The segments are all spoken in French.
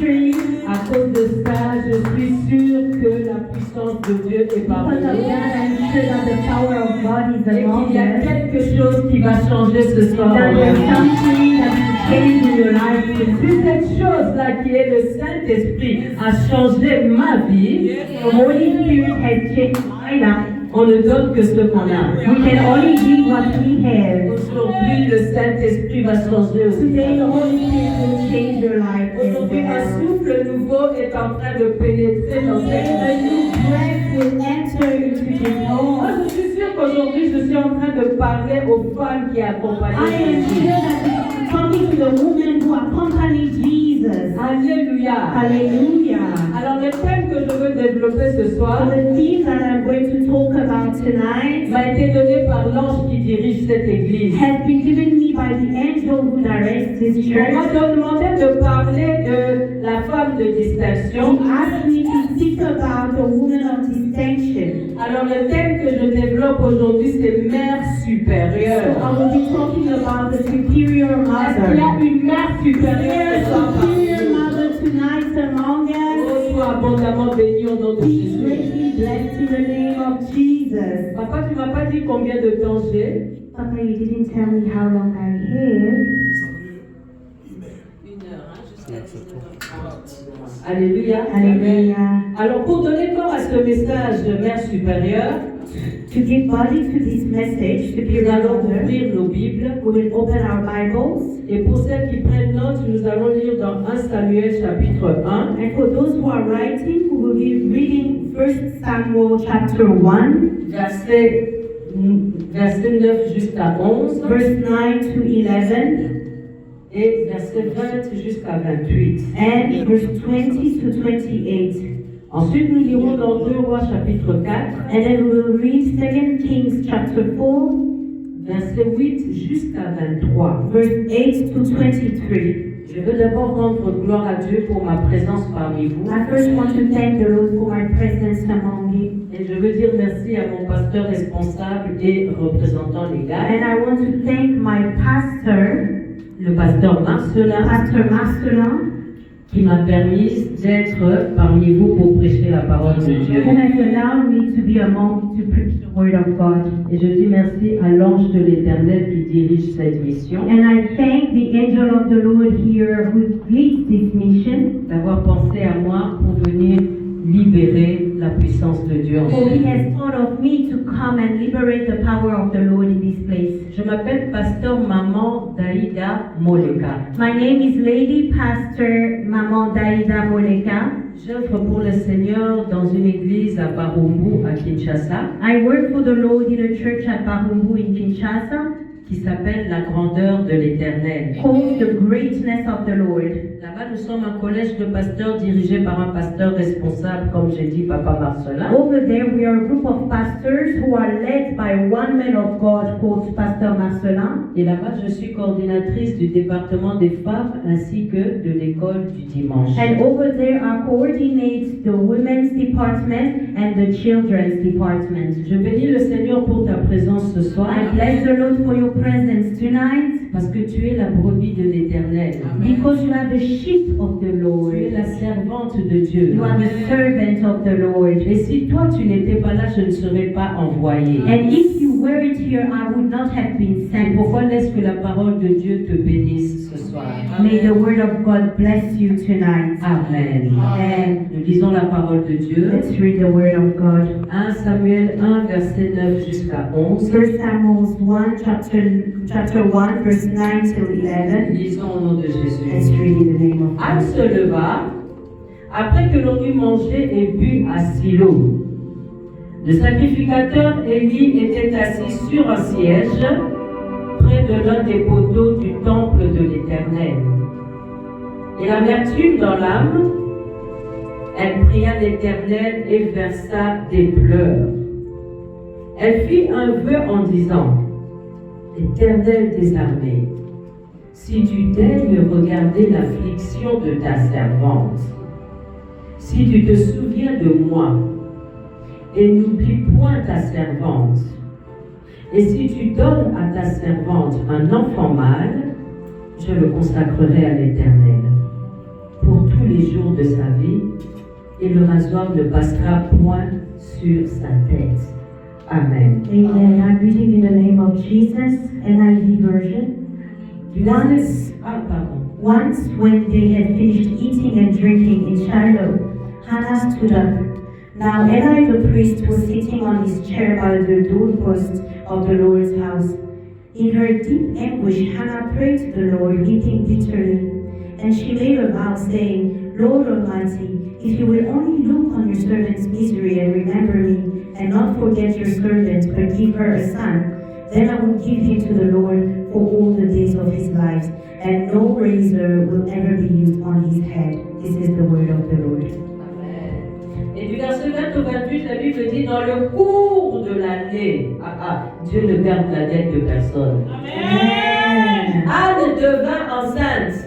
ministry. À cause de ça, je suis sûre que la puissance de Dieu est parmi Because of nous. that, I'm sure that the power of God is Et among qu'il y a us. quelque chose qui va changer ce soir. That there's something that will change in your life. Si cette chose-là qui est le Saint-Esprit a changé ma vie, The Holy Spirit has changed my life. on ne donne que ce qu'on a. We can only give what we have. Aujourd'hui, le Saint-Esprit va changer aussi. Today, the Holy Spirit will change your life. Aujourd'hui, un souffle nouveau est en train de pénétrer dans cette A new breath will enter into this Moi, home. je suis sûre qu'aujourd'hui, je suis en train de parler aux femmes qui I am accompagnent sure Jésus. that I'm talking to the women who accompany Jesus. Alléluia. Hallelujah. Alors, le thème que je veux développer ce So soir the theme that I'm going to talk about tonight m'a été donné par l'ange qui dirige cette église. has been given me by the angel who directs this On church. m'a demandé de parler de la femme de distinction. He asked me to speak about the woman of distinction. Alors, le thème que je développe aujourd'hui, c'est mère So supérieure. I will be talking about the superior Est-ce qu'il y a mother. une mère supérieure ce soir parmi Superior nous? mother tonight among Oh, us. sois abondamment béni au nom de Be Jésus. greatly blessed in the name of Jesus. Papa, tu m'as pas dit combien de temps j'ai? Papa, you didn't tell me how long I have. Une heure, jusqu'à 19h30. Alléluia. Hallelujah. Alors, pour donner corps à ce message de mère supérieure, To give body to this message, nous superior allons mother, ouvrir nos Bibles. we will open our Bibles. Et pour celles qui prennent note, nous allons lire dans 1 Samuel chapitre 1, And for those who are writing, we will be reading 1 Samuel chapter 1, verset 9 jusqu'à 11, verse 9 to 11, et verset 20 jusqu'à 28. and verse 20 to 28. Ensuite, nous lirons dans 2 Rois chapitre 4, And then we will read 2 Kings chapter 4, verset 8 jusqu'à 23. verse 8 to 23. Je veux d'abord rendre gloire à Dieu pour ma présence parmi vous. I first want to thank the Lord for my presence among you. Et je veux dire merci à mon pasteur responsable et représentant légal, And I want to thank my pastor, le pasteur Marcelin, Pastor Marcelin, qui m'a permis d'être parmi vous pour prêcher la parole de Dieu. who has allowed me to be among you to preach the word of God. Et je dis merci à l'ange de l'Éternel qui dirige cette mission, And I thank the angel of the Lord here who leads this mission, d'avoir pensé à moi pour venir libérer la puissance de Dieu en for he ce lieu. has thought of me to come and liberate the power of the Lord in this place. Je m'appelle pasteur Maman Daïda Moleka. My name is Lady Pastor Maman Daïda Moleka. J'œuvre pour le Seigneur dans une église à Barumbu, à Kinshasa, I work for the Lord in a church at Barumbu in Kinshasa, qui s'appelle La Grandeur de l'Éternel. called the Greatness of the Lord. Là-bas, nous sommes un collège de pasteurs dirigé par un pasteur responsable, comme j'ai dit, Papa Marcelin. Over there, we are a group of pastors who are led by one man of God called Pastor Marcelin. Et là-bas, je suis coordinatrice du département des femmes ainsi que de l'école du dimanche. And over there, I coordinate the women's department and the children's department. Je bénis le Seigneur pour ta présence ce soir, I bless the Lord for your presence tonight, parce que tu es la brebis de l'Éternel. because you are the sheep of the Tu es Lord. la servante de Dieu. You are the servant of the Lord. Et si toi, tu n'étais pas là, je ne serais pas envoyé. And if you weren't here, I would not have been C'est sent. pourquoi laisse que la parole de Dieu te bénisse ce soir. May the word of God bless you tonight. Amen. And Nous lisons la parole de Dieu. let's read the word of God. 1 Samuel 1, verset 9 jusqu'à 11. 1 Samuel 1, chapter 1, verse 9 till 11. Lisons au nom de Let's Jésus. read in the name of Anne God. se leva après que l'on eut mangé et bu à Silo. Le sacrificateur Élie était assis sur un siège près de l'un des poteaux du temple de l'Éternel. Et l'amertume dans l'âme, elle pria l'Éternel et versa des pleurs. Elle fit un vœu en disant: Éternel des armées, si tu daignes regarder l'affliction de ta servante, si tu te souviens de moi, et n'oublie point ta servante, et si tu donnes à ta servante un enfant mâle, je le consacrerai à l'Éternel pour tous les de sa vie, et le rasoir ne passera point sur sa tête. Amen. Amen. I'm reading in the name of Jesus, NIV version. Once, when they had finished eating and drinking in Shiloh, Hannah stood up. Now Eli the priest was sitting on his chair by the doorpost of the Lord's house. In her deep anguish, Hannah prayed to the Lord, weeping bitterly. And she made a vow, saying, Lord Almighty, if you will only look on your servant's misery and remember me, and not forget your servant, but give her a son, then I will give him to the Lord for all the days of his life, and no razor will ever be used on his head. This is the word of the Lord. Amen. Et du verset 20 au 28, la Bible dit, dans le cours de l'année, Dieu ne perd la dette de personne. Amen. Anne devint enceinte.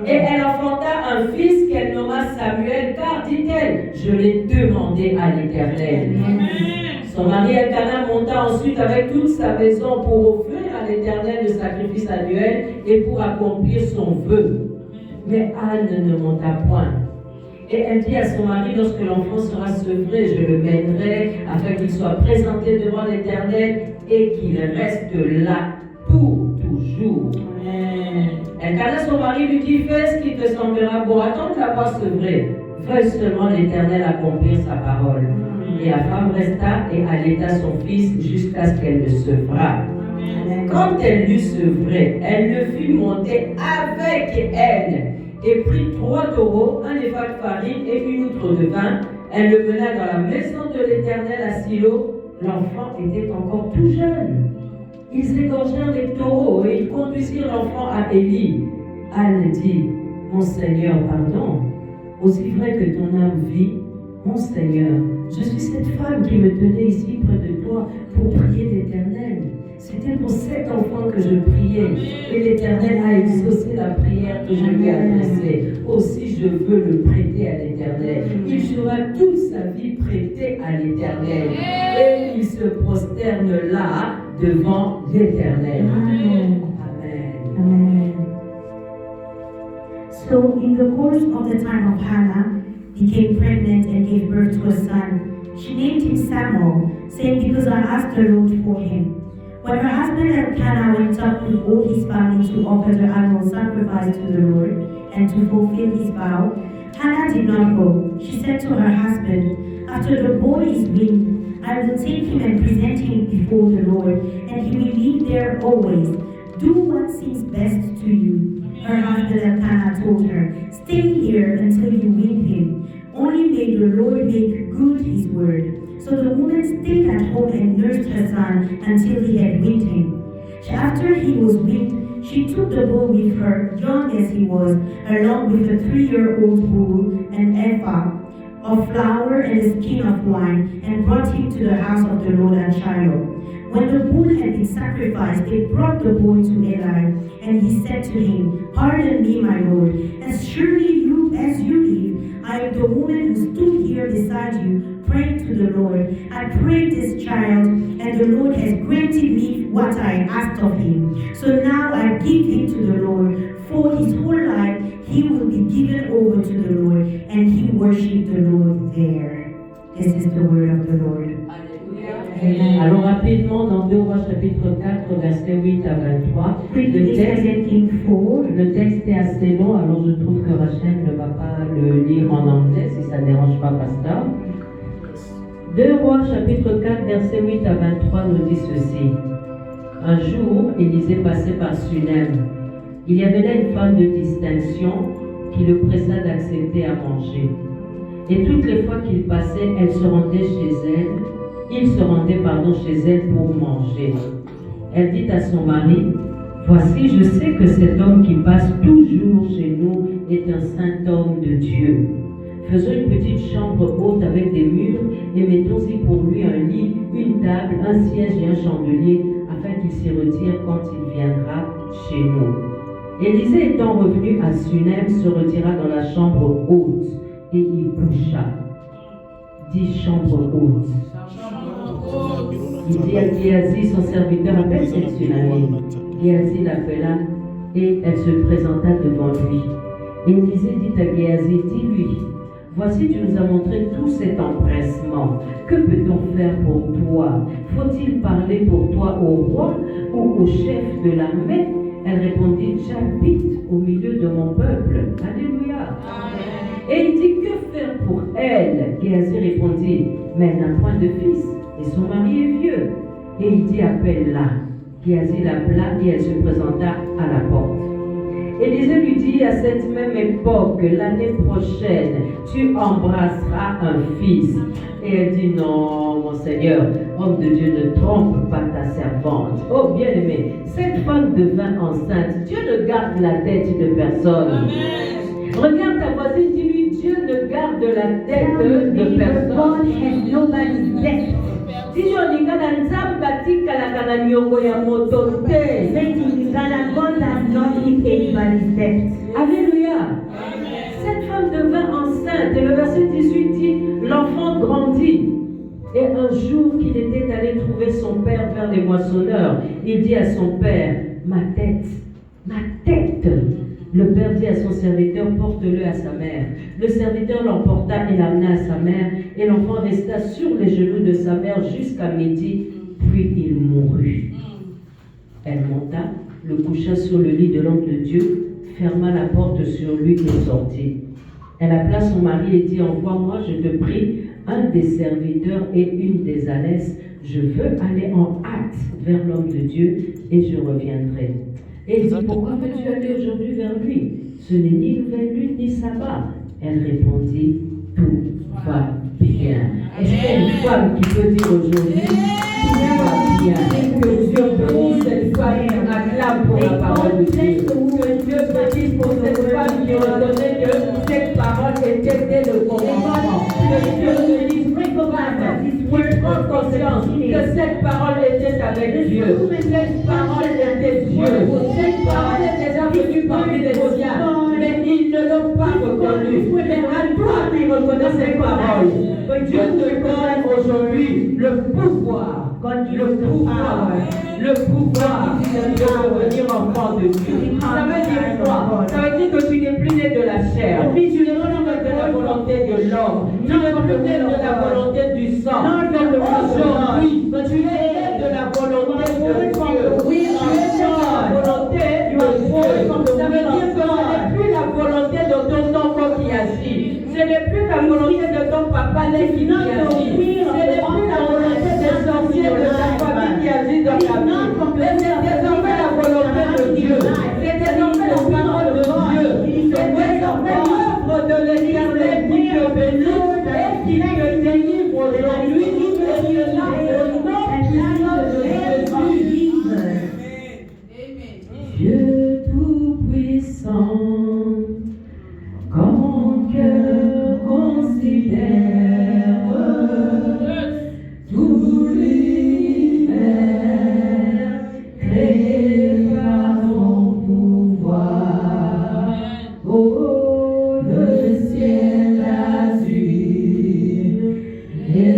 Et elle enfanta un fils qu'elle nomma Samuel, car, dit-elle, je l'ai demandé à l'Éternel. Son mari Elkana monta ensuite avec toute sa maison pour offrir à l'Éternel le sacrifice annuel et pour accomplir son vœu. Mais Anne ne monta point. Et elle dit à son mari, lorsque l'enfant sera sevré, je le mènerai afin qu'il soit présenté devant l'Éternel et qu'il reste là pour toujours. Elkana, son mari, lui dit, fais ce qui te semblera bon, attends de l'avoir sevré. Veuille seulement l'Éternel accomplir sa parole. Et la femme resta et allaita son fils jusqu'à ce qu'elle le sevrât. Quand elle l'eut sevré, elle le fit monter avec elle et prit 3 taureaux, un épha de farine et une outre de vin. Elle le mena dans la maison de l'Éternel à Silo. L'enfant était encore tout jeune. Ils égorgèrent les taureaux et ils conduisirent l'enfant à Élie. Anne dit, mon Seigneur, pardon, aussi vrai que ton âme vit, mon Seigneur, je suis cette femme qui me tenait ici près de toi pour prier l'Éternel. C'était pour cet enfant que je priais, et l'Éternel a exaucé la prière que je lui ai adressée. Aussi je veux le prêter à l'Éternel. Il sera toute sa vie prêté à l'Éternel. Et il se prosterne là devant l'Éternel. Amen. Amen. Amen. So, in the course of the time of Hannah, became pregnant and gave birth to a son. She named him Samuel, saying, because I asked the Lord for him. When her husband Elkanah went up with all his family to offer the annual sacrifice to the Lord and to fulfill his vow, Hannah did not go. She said to her husband, after the boy is weaned, I will take him and present him before the Lord, and he will live there always. Do what seems best to you. Her husband Elkanah told her, stay here until you wean him. Only may the Lord make good his word. So the woman stayed at home and nursed her son until he had weaned him. After he was weaned, she took the boy with her, young as he was, along with a 3-year-old bull, an ephah of flour and a skin of wine, and brought him to the house of the Lord at Shiloh. When the bull had been sacrificed, they brought the boy to Eli, and he said to him, pardon me, my Lord, as surely as you live, I am the woman who stood here beside you, praying to the Lord. I prayed this child, and the Lord has granted me what I asked of him. So now I give him to the Lord. For his whole life he will be given over to the Lord, and he worshipped the Lord there. This is the word of the Lord. Amen. Alors rapidement, dans 2 Rois chapitre 4, versets 8 à 23, le texte est assez long, alors je trouve que Rachel ne va pas le lire en anglais, si ça ne dérange pas Pasteur. 2 Rois chapitre 4, versets 8 à 23 nous dit ceci. Un jour, Élisée passait par Sunem. Il y avait là une femme de distinction qui le pressa d'accepter à manger. Et toutes les fois qu'il passait, il se rendait chez elle pour manger. Elle dit à son mari, voici, je sais que cet homme qui passe toujours chez nous est un saint homme de Dieu. Faisons une petite chambre haute avec des murs et mettons-y pour lui un lit, une table, un siège et un chandelier, afin qu'il s'y retire quand il viendra chez nous. Élisée étant revenu à Sunem, se retira dans la chambre haute et y coucha. Dit chambre haute. Il dit à Géasi, son serviteur, appelle cette Sunamite. Géasi l'appela et elle se présenta devant lui. Élisée dit à Géasi, dis-lui, Voici, tu nous as montré tout cet empressement. Que peut-on faire pour toi? Faut-il parler pour toi au roi ou au chef de l'armée? Elle répondit, j'habite au milieu de mon peuple. Alléluia. Et il dit, que faire pour elle? Géasi répondit, mais elle n'a point de fils et son mari est vieux. Et il dit, appelle-la. Géasi l'appela et elle se présenta à la porte. Élisée lui dit, à cette même époque, l'année prochaine, tu embrasseras un fils. Et elle dit, non, mon Seigneur, homme de Dieu, ne trompe pas ta servante. Oh, bien-aimé, cette femme devint enceinte. Dieu ne garde la tête de personne. Amen. Regarde ta voisine, dis-lui, Dieu ne garde la tête de personne. Dis-lui, on dit, God does not keep anybody's debt. Alléluia. Cette femme devint enceinte. Et le verset 18 dit, l'enfant grandit. Et un jour qu'il était allé trouver son père vers les moissonneurs, il dit à son père, ma tête, ma tête. Le père dit à son serviteur, porte-le à sa mère. Le serviteur l'emporta et l'amena à sa mère, et l'enfant resta sur les genoux de sa mère jusqu'à midi, puis il mourut. Elle monta, le coucha sur le lit de l'homme de Dieu, ferma la porte sur lui et sortit. Elle appela son mari et dit, envoie-moi, je te prie, un des serviteurs et une des ânesses. Je veux aller en hâte vers l'homme de Dieu et je reviendrai. Et il dit, pourquoi veux-tu aller aujourd'hui vers lui? Ce n'est ni nouvelle lune ni sabbat. Elle répondit, tout va bien. Est-ce qu'il y a une femme qui peut dire aujourd'hui, tout va bien? Que Dieu bénisse cette femme et on acclame pour la parole de Dieu. Que Dieu bénisse pour cette femme qui reconnaît que cette parole était dès le commencement. Que Dieu bénisse pour qui prend conscience que cette parole était avec Dieu. Cette parole était Dieu. Cette parole est déjà venue parmi les siens, mais ils ne l'ont pas reconnue. Mais à toi qui reconnais cette parole, Dieu te donne aujourd'hui le pouvoir. Le pouvoir de devenir enfant de Dieu. Ça veut dire quoi? Ça veut dire que tu n'es plus né de la chair. Tu n'es plus de la volonté de l'homme. Tu n'es plus né de la volonté du sang. Aujourd'hui, tu es né de la volonté de Dieu. Oui, tu es né de la volonté de Dieu. Ça veut dire que ce n'est plus la volonté de ton enfant qui agit. Ce n'est plus la volonté de ton papa qui agit. Ce n'est plus la volonté des sorciers de ta famille qui agit dans ta vie. Mais c'est désormais la volonté de Dieu. C'est désormais la parole de Dieu. C'est désormais l'œuvre de l'Éternel qui te bénit et qui te délivre aujourd'hui. Et qui est là au nom de Jésus. Dieu Tout-Puissant, quand mon cœur considère tout l'univers créé par ton pouvoir, oh le ciel azur, les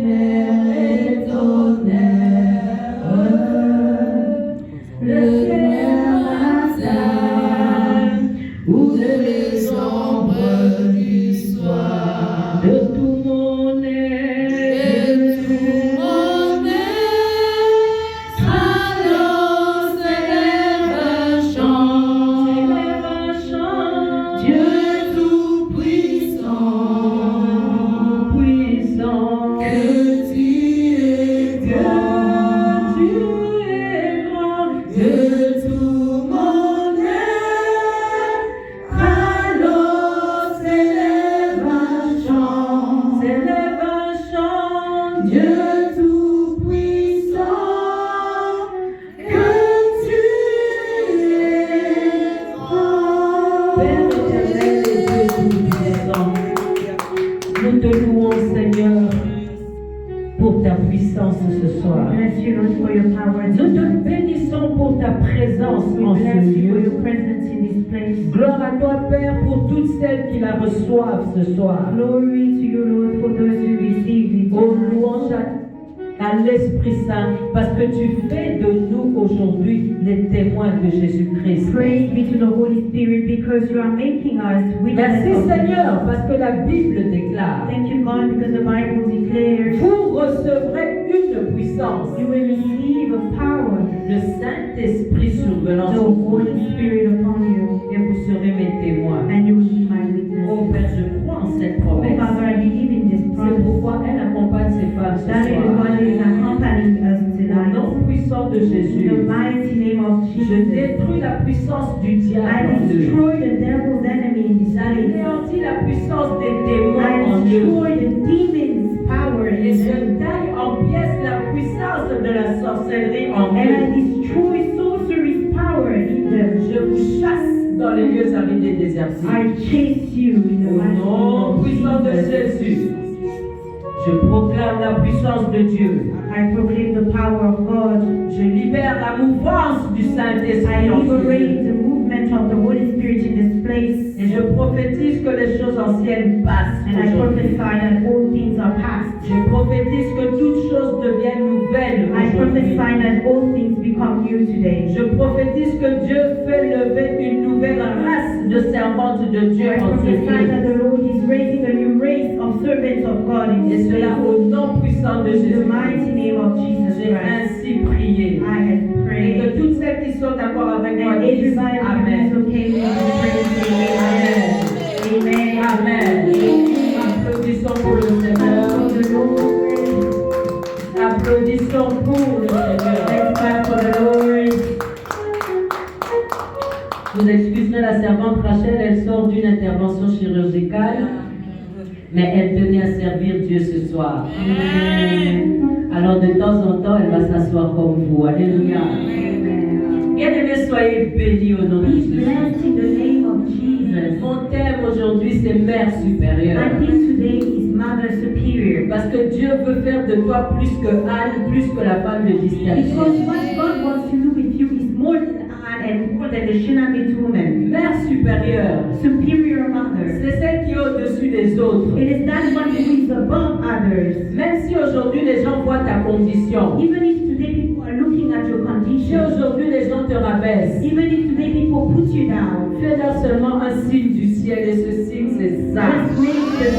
mers et ton air, le matin ou les ombres du soir, de tout mon être, de tout mon être, alors s'élève un chant, Dieu Tout-Puissant, puissant, que tu es grand, de tout mon être, alors s'élève un chant, Dieu Tout-Puissant, que tu es grand. Père éternel et Dieu Tout-Puissant, nous te louons, Seigneur, pour ta puissance ce soir. Bless you, Lord, for your power. Nous te bénissons pour ta présence en We ce bless you for lieu. your presence in this place. Gloire à toi, Père, pour toutes celles qui la reçoivent ce soir. Glory to you, Lord, for those who receive it. Oh, louange à l'Esprit Saint parce que tu fais de nous aujourd'hui les témoins de Jésus-Christ. Praise be to the Holy Spirit because you are making us Merci witnesses of Seigneur parce que la Bible déclare Thank you, God, because the Bible declares vous recevrez une puissance. you will receive a power, Le Saint-Esprit survenant the sur vous Holy Spirit upon you, et vous serez mes témoins. and you will be my witness. Oh Père, je crois en cette Oh, promesse. Father, I believe in this C'est promise. pourquoi elle accompagne ces femmes ce That is soir. God is accompanying us Au tonight. nom puissant de In the Jésus, mighty name of je Jesus, détruis la puissance du I diable en eux. destroy the devil's enemy in this place. J'anéantis la puissance des démons en I eux. destroy the demon's power Et in je them. taille en pièces la puissance de la sorcellerie en And I eux. destroy sorcery's power in them. Je vous chasse dans les lieux arides et désertiques. I chase you in the Au mighty nom name puissant of de Jesus. Jésus, je proclame la puissance de Dieu. I proclaim the power of God. Je libère la mouvance du I Saint-Esprit en eux. liberate the movement of the Holy Spirit in this place. Et je prophétise que les choses anciennes passent And I aujourd'hui. prophesy that all things are past. Je prophétise que toutes choses deviennent nouvelles I aujourd'hui. prophesy that all things become new today. Je prophétise que Dieu fait lever une nouvelle race de servantes de Dieu I en ce prophesy lieu. that the Lord is raising a new race of servants of God in Et this cela place. au nom puissant de In the Jésus. mighty name of Jesus J'ai Christ, ainsi prié. I have Et prayed. que toutes celles qui sont d'accord avec moi And disent everybody who Amen. is okay with this prayer, say Amen. amen. Amen. Applaudissons pour le Seigneur. For the Lord. Applaudissons pour le Seigneur. Let's clap for the Lord. Vous excuserez la servante Rachel, elle sort d'une intervention chirurgicale, mais elle tenait à servir Dieu ce soir. Alors de temps en temps, elle va s'asseoir comme vous. Alléluia. Bien-aimés, soyez bénis au nom de Be Jésus. blessed in the name of Jesus. Mon thème aujourd'hui, c'est Mère supérieure. My theme today is Mother Superior. Parce que Dieu veut faire de toi plus que Anne, plus que la femme de distinction. Because what God wants to do with you is more than Anne and more than the Shunammite woman. Mère supérieure, Superior Mother. c'est celle qui est au-dessus des autres. It is that one who is above others. Même si aujourd'hui les gens voient ta condition, Even if today people are looking at your si condition, aujourd'hui les gens te rabaissent, even if today people put you down, fais-leur seulement un signe du ciel et ce signe c'est ça. just make the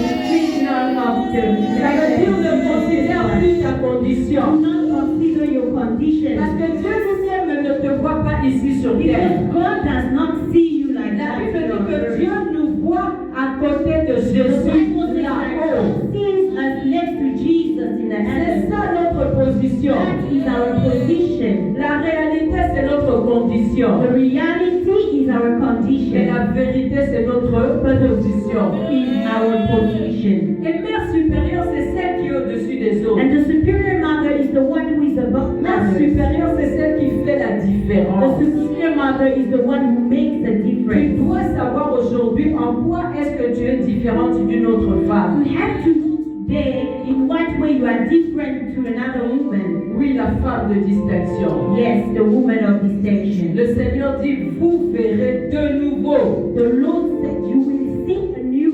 signal of the Ça veut dire ne considère plus ta Do condition. not consider your condition. Parce que Dieu lui-même ne te voit pas ici sur Because terre. God does not see you like La that. Bible dit que Dieu nous voit à côté de Jésus là-haut. Sees us next to Jesus in the C'est heavens. ça notre position. That is our position. La réalité c'est notre condition. The reality is our Et condition. la vérité c'est notre position. Is our position. Et mère supérieure c'est celle qui est au-dessus des autres. And the superior mother is the one who is above Mère others. supérieure c'est celle qui fait la The différence. superior mother is the one who makes the Tu difference. dois savoir aujourd'hui en quoi est-ce que tu es différente d'une autre femme. You have to know today in what way you are different to another woman. Oui, la femme de distinction. Yes, the woman of distinction. Le Seigneur dit, vous verrez de nouveau. The Lord said you will see anew.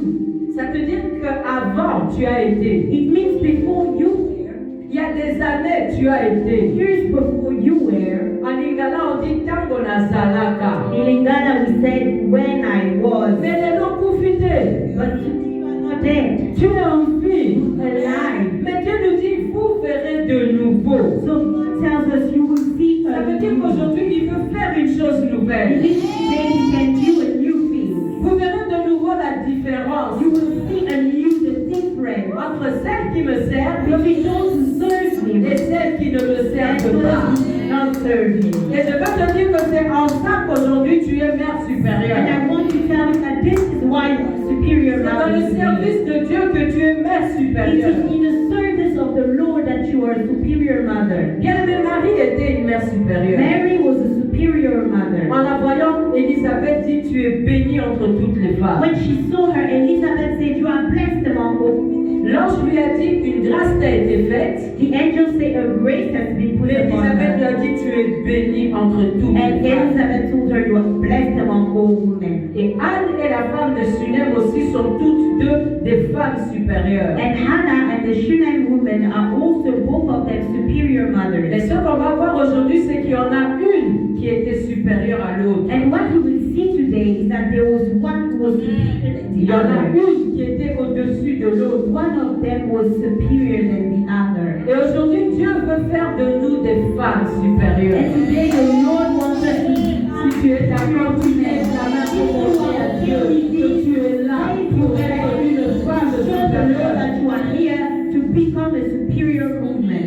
Ça veut dire qu'avant, tu as été. It means before you were. Il y a des années, tu as été. Years before you were. En Lingala, on dit tango nazalaka. In Lingala we said when I was. Mais les noms profitaient. But you are not dead. Tu es en vie. Alive. Mais Dieu nous dit, vous verrez de nouveau. So God tells us you will see Ça veut dire anew. qu'aujourd'hui, il veut faire une chose It nouvelle. means today He can do a new thing. Vous verrez de nouveau la différence You will see anew the difference entre celles qui me servent between those who serve me et celles qui ne me and servent pas. those who do not serve me. Et je veux te dire que c'est en ça qu'aujourd'hui tu es mère And supérieure. I want to tell you that this is why you are superior C'est dans mother le to me. service de Dieu que tu es mère It supérieure. is in the service of the Lord that you are a superior mother. Bien-aimée Marie était une mère supérieure. Mary was a superior mother. En la voyant, Élisabeth dit, tu es bénie entre toutes les femmes. When she saw her, Elizabeth said, you are blessed among all women. l'ange lui a dit une grâce t'a été faite. the angel said a grace has been put Mais upon Élisabeth lui her. a dit tu es bénie entre toutes And les femmes. Elizabeth told her, you are blessed among all women. Et Anne et la femme de Sunem aussi sont toutes deux des femmes supérieures. And Hannah and the Shunem women are also both of them superior mothers. Mais ce qu'on va voir aujourd'hui, c'est qu'il y en a une qui était supérieure à l'autre. And what we will see today is that there was one who was superior than Il the y en a other. une qui était au-dessus de l'autre. One of them was superior than the other. Et aujourd'hui, Dieu veut faire de nous des femmes supérieures. And today the Lord wants us to Si tu es d'accord, tu lèves la main pour montrer à Dieu que tu es là pour être une femme show the Lord supérieure. that you are here to become a superior woman.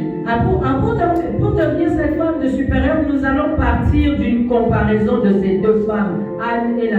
Pour devenir cette femme de supérieure, nous allons partir d'une comparaison de ces deux femmes, Anne et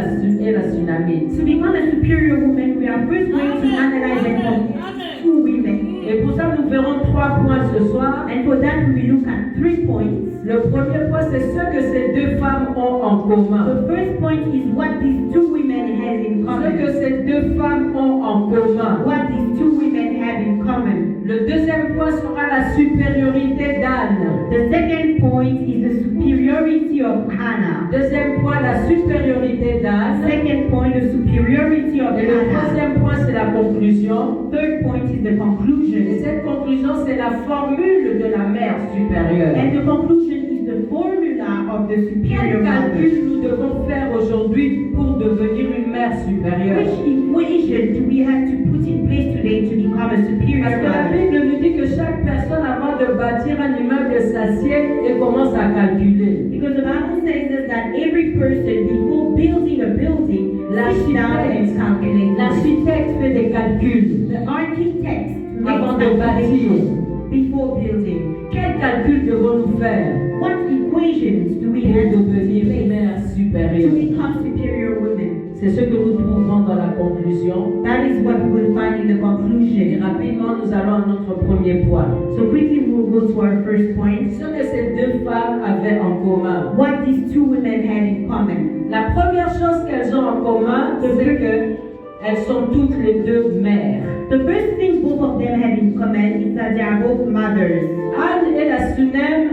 la Sunamite. To become a superior woman, we are first going to analyze and compare two women. Et pour ça, nous verrons 3 points ce soir. And for that, we will look at 3 points. Le premier point, c'est ce que ces deux femmes ont en commun. The first point is what these two women have in Ce common. que ces deux femmes ont en commun. What these two women have in common. Le deuxième point sera la supériorité d'Anne. The second point is the superiority of Hannah. Deuxième point, la supériorité d'Anne. Second point, the superiority of Et le Hannah. troisième point, c'est la conclusion. Third point is the Et conclusion. cette conclusion, c'est la formule de la mère supérieure. And the conclusion is the formula of the superior Quel mother. calcul nous devons faire aujourd'hui pour devenir une mère supérieure? Which equation do we have to put in place today to become a superior Parce que la mother? Bible nous dit que chaque personne, avant de bâtir un immeuble, s'assied et commence à calculer. Because the Bible says us that every person, before building a building, sits down and calculates. L'architecte fait des calculs The architect avant makes de bâtir. calculations before building. Quel calcul devons-nous faire What equations do we pour have to put in devenir place mère to supérieure? become superior women? C'est ce que nous trouverons dans la conclusion. That is what we will find in the Et conclusion. rapidement, nous allons à notre premier point. So quickly we will go to our first point. Ce que ces deux femmes avaient en commun. What these two women had in common. La première chose qu'elles ont en commun, c'est qu'elles sont toutes les deux mères. The first thing both of them have in common is that they are both mothers. Anne et la Sunem,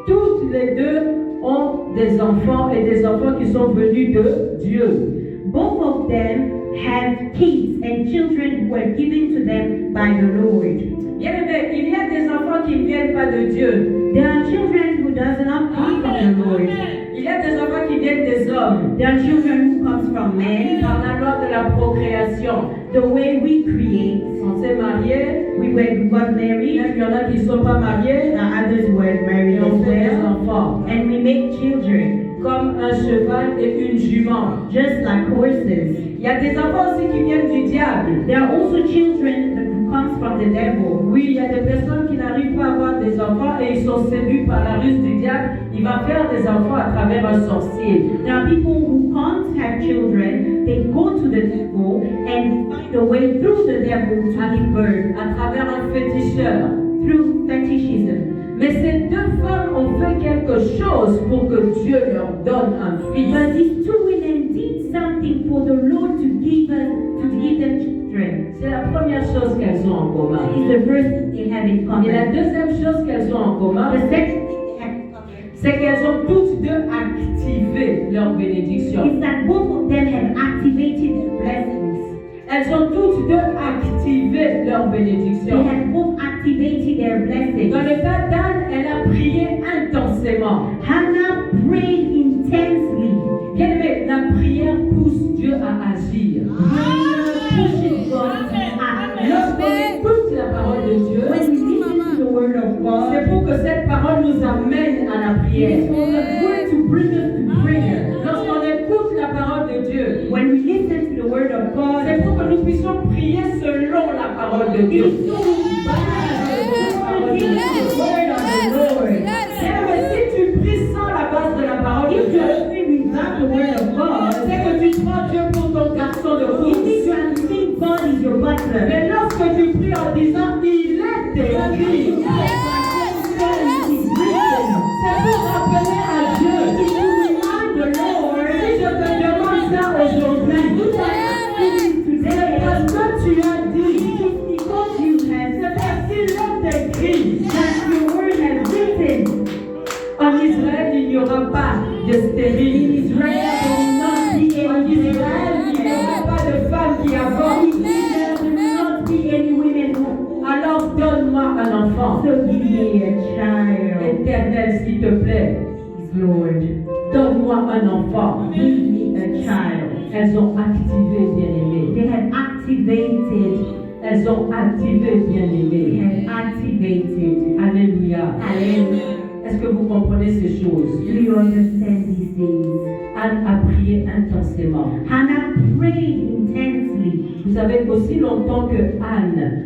toutes les deux ont des enfants et des enfants qui sont venus de Dieu. Both of them have kids and children who were given to them by the Lord. Bien aimé, il y a des enfants qui ne viennent pas de Dieu. There are children who does not come from the Lord. Il y a des enfants qui viennent des hommes. There are children who comes from men. Par la loi de la procréation. The way we create, On s'est mariés. we got married. Il y en a qui ne sont pas mariés. There are others who were Et married as on fait des well. enfants. And we make children, Comme un cheval et une jument. just like horses. Il y a des enfants aussi qui viennent du diable. There are also children that comes from the devil. Oui, il y a des personnes qui n'arrivent pas à avoir des enfants et ils sont séduits par la ruse du diable. Il va faire des enfants à travers un sorcier. There are people who can't have children. They go to the devil and find a way through the devil to give birth, À travers un féticheur. through fetishism. Mais ces deux femmes ont fait quelque chose pour que Dieu leur donne un fils. But these two women did something for the Lord to give them children. C'est la première chose qu'elles ont en commun. That is the first thing they have in Et la common. deuxième chose qu'elles ont en commun, The second thing they have in common c'est qu'elles ont toutes deux activé leur bénédiction. is that both of them have activated their blessings. Elles ont toutes deux activé leur They bénédiction. have both activated their blessings. Dans le cas d'Anne, elle a prié intensément. Hannah prayed intensely. Bien aimé, la prière pousse Dieu à agir. Prayer pushes God to act. Lorsqu'on écoute la parole de Dieu, When we listen to the word of God, c'est pour que cette parole nous amène à la it prière. is for the word to bring us to prayer. Lorsqu'on écoute la parole de Dieu, When we listen to the word of God, c'est pour que nous puissions prier selon la parole de it Dieu. is so the word of the Lord. Bien aimé, si tu pries sans la base de la parole de If you Dieu, pray without the word of God, c'est que tu prends Dieu pour ton garçon de you course. think you are think God is your butler. Mais lorsque tu pries en disant il est écrit, c'est pour rappeler à Dieu. Si je te demande ça aujourd'hui, c'est parce que tu as dit There will not be any women who Alors donne-moi un enfant. so give me a child. Éternel, s'il te plaît, Lord, donne-moi un enfant. give me a child. Elles ont activé, bien-aimé. They have activated. Elles ont activé, They bien-aimé. have activated. Alléluia. Hallelujah. Est-ce que vous comprenez ces choses? Do you understand these things? Anne a prié intensément. Hannah prayed intensely. Vous savez, aussi longtemps que Anne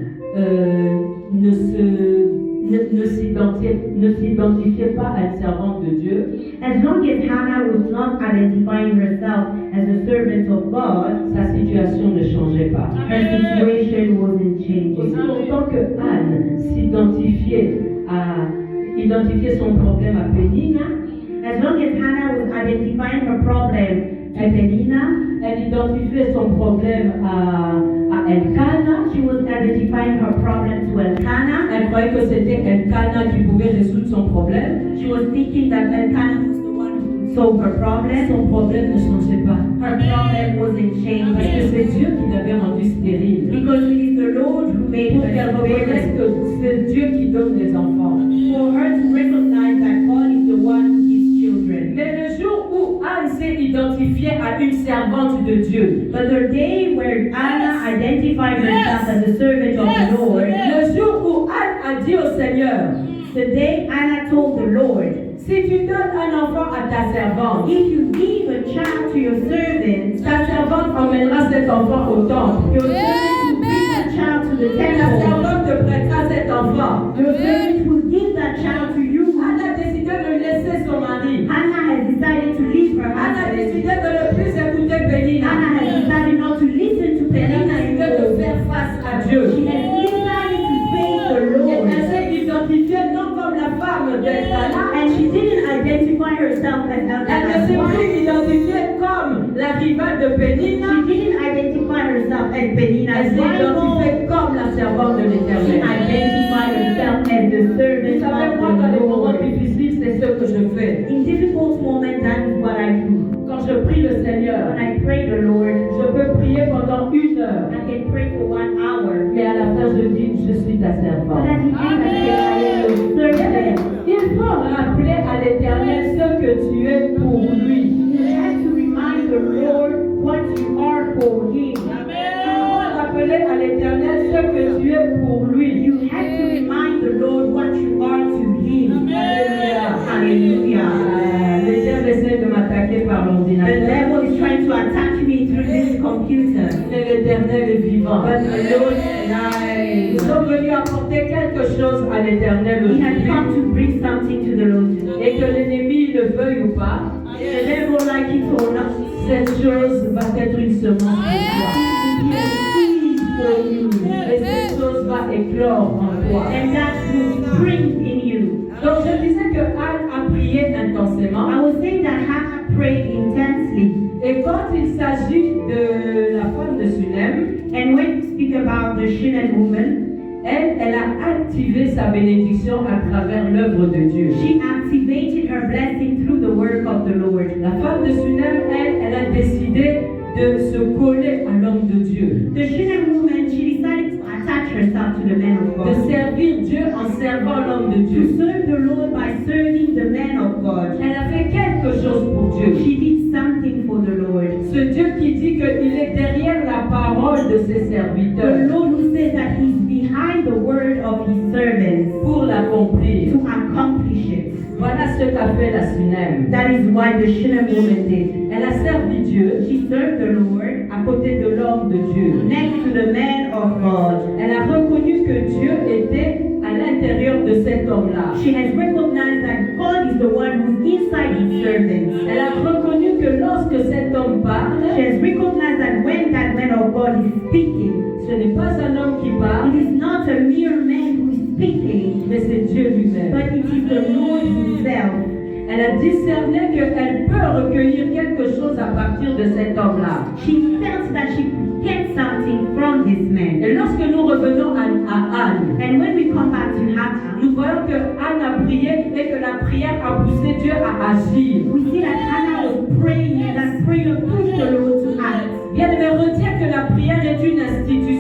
ne s'identifiait pas à une servante de Dieu, As long as Hannah was not identifying herself as a servant of God, sa situation ne changeait pas. her situation wasn't changing. Aussi longtemps que Anne identifiait son problème à Pénina, As long as Hannah was identifying her problem to Penina, elle identifiait son problème à Elkana. she was identifying her problem to Elkanah. Elle croyait que c'était Elkana qui pouvait résoudre son problème. She was thinking that Elkanah was the one who would solve her problem. Son problème ne changeait pas. Her problem wasn't Parce que changing. c'est Dieu qui l'avait rendue stérile. Because it is the Lord who made Pour qu'elle her reconnaisse barren. que c'est Dieu qui donne des enfants. For her to recognize that God is the one who gives children. Mais le jour où Anne s'est identifiée à une servante de Dieu, But the day where Anna identified herself as a servant of the Lord, le jour où Anne a dit au Seigneur, the day Anna told the Lord, si tu donnes un enfant à ta servante, if you give a child to your servant, ta servante emmènera cet enfant au temple. your servant will bring that child to the La temple. servante te prêtera cet enfant. Your servant will give that child to you. Anne a décidé de laisser son mari. Hannah has decided to leave her Anne a husband. décidé de ne plus écouter Pénina. Hannah has decided not to listen to Elle a Penina décidé de anymore. faire face à Dieu. She has decided to face the Et Lord. elle s'est identifiée non comme la femme d'Elkana, And she didn't identify herself as elle ne Elkanah's s'est wife. plus identifiée comme la rivale de Pénina, She didn't identify herself as elle Penina's s'est rival. identifiée comme la servante de She l'Éternel. identified herself as the Vous servant savez, moi, dans of les the moments Lord. difficiles, c'est ce que je fais. In difficult moments, that is what I do. Quand je prie le Seigneur, When I pray the Lord, je peux prier pendant 1 heure, I can pray for 1 hour. mais à la fin, je dis, je suis ta But servante. at the end, I say, I am your servant. Il faut rappeler à l'Éternel ce que tu es pour lui. You have to remind the Lord what you are for Him. Il faut rappeler à l'Éternel ce que tu es pour lui. You have to remind the Lord what you are to Him. Alléluia. Hallelujah. Le diable essaie de m'attaquer par The l'ordinateur, devil is trying to attack me through this computer. mais l'Éternel est vivant. But the Lord is alive. Nous sommes venus apporter quelque chose à l'Éternel He has aujourd'hui. come to bring something to the Lord today. Et que l'ennemi le veuille ou pas, The devil, like it or not, cette chose va être une semence he has seed for you. pour toi. Et cette chose va éclore en toi. And that will spring in you. Donc je disais que Anne a prié intensément. I was saying that Hannah prayed intensely. Et quand il s'agit de la femme de Sunem, And when we speak about the Shunem woman, elle a activé sa bénédiction à travers l'œuvre de Dieu. she activated her blessing through the work of the Lord. La femme de Sunem, elle a décidé de se coller à l'homme de Dieu, The Shunem woman, she decided to attach herself to the man of de God. servir Dieu en servant l'homme de To Dieu. serve the Lord by serving the man of God. Elle a fait quelque chose pour Dieu. She did something for the Lord. Ce Dieu qui dit qu'il est derrière la parole de ses The serviteurs Lord who says that He's behind the word of His servants pour l'accomplir. to accomplish it. Voilà ce qu'a fait la Sunem. That is why the Shunem woman did. Elle a servi Dieu She served the Lord à côté de l'homme de Dieu. next to the man of God. Elle a reconnu que Dieu était à l'intérieur de cet homme-là. She has recognized that God is the one who's inside His servants. Elle a reconnu que lorsque cet homme She parle, has recognized that when that man of God is speaking, ce n'est pas un homme qui parle, it is not a mere man who is speaking, mais c'est Dieu lui-même. but it is the Lord Himself. Elle a discerné qu'elle peut recueillir quelque chose à partir de cet homme-là. She felt that she could get something from this man. Et lorsque nous revenons à Anne, And when we come back to Hannah, nous voyons que Anne a prié et que la prière a poussé Dieu à agir. we see that Hannah was praying and that prayer pushed the Lord to act. Bien aimé, retiens que la prière est une institution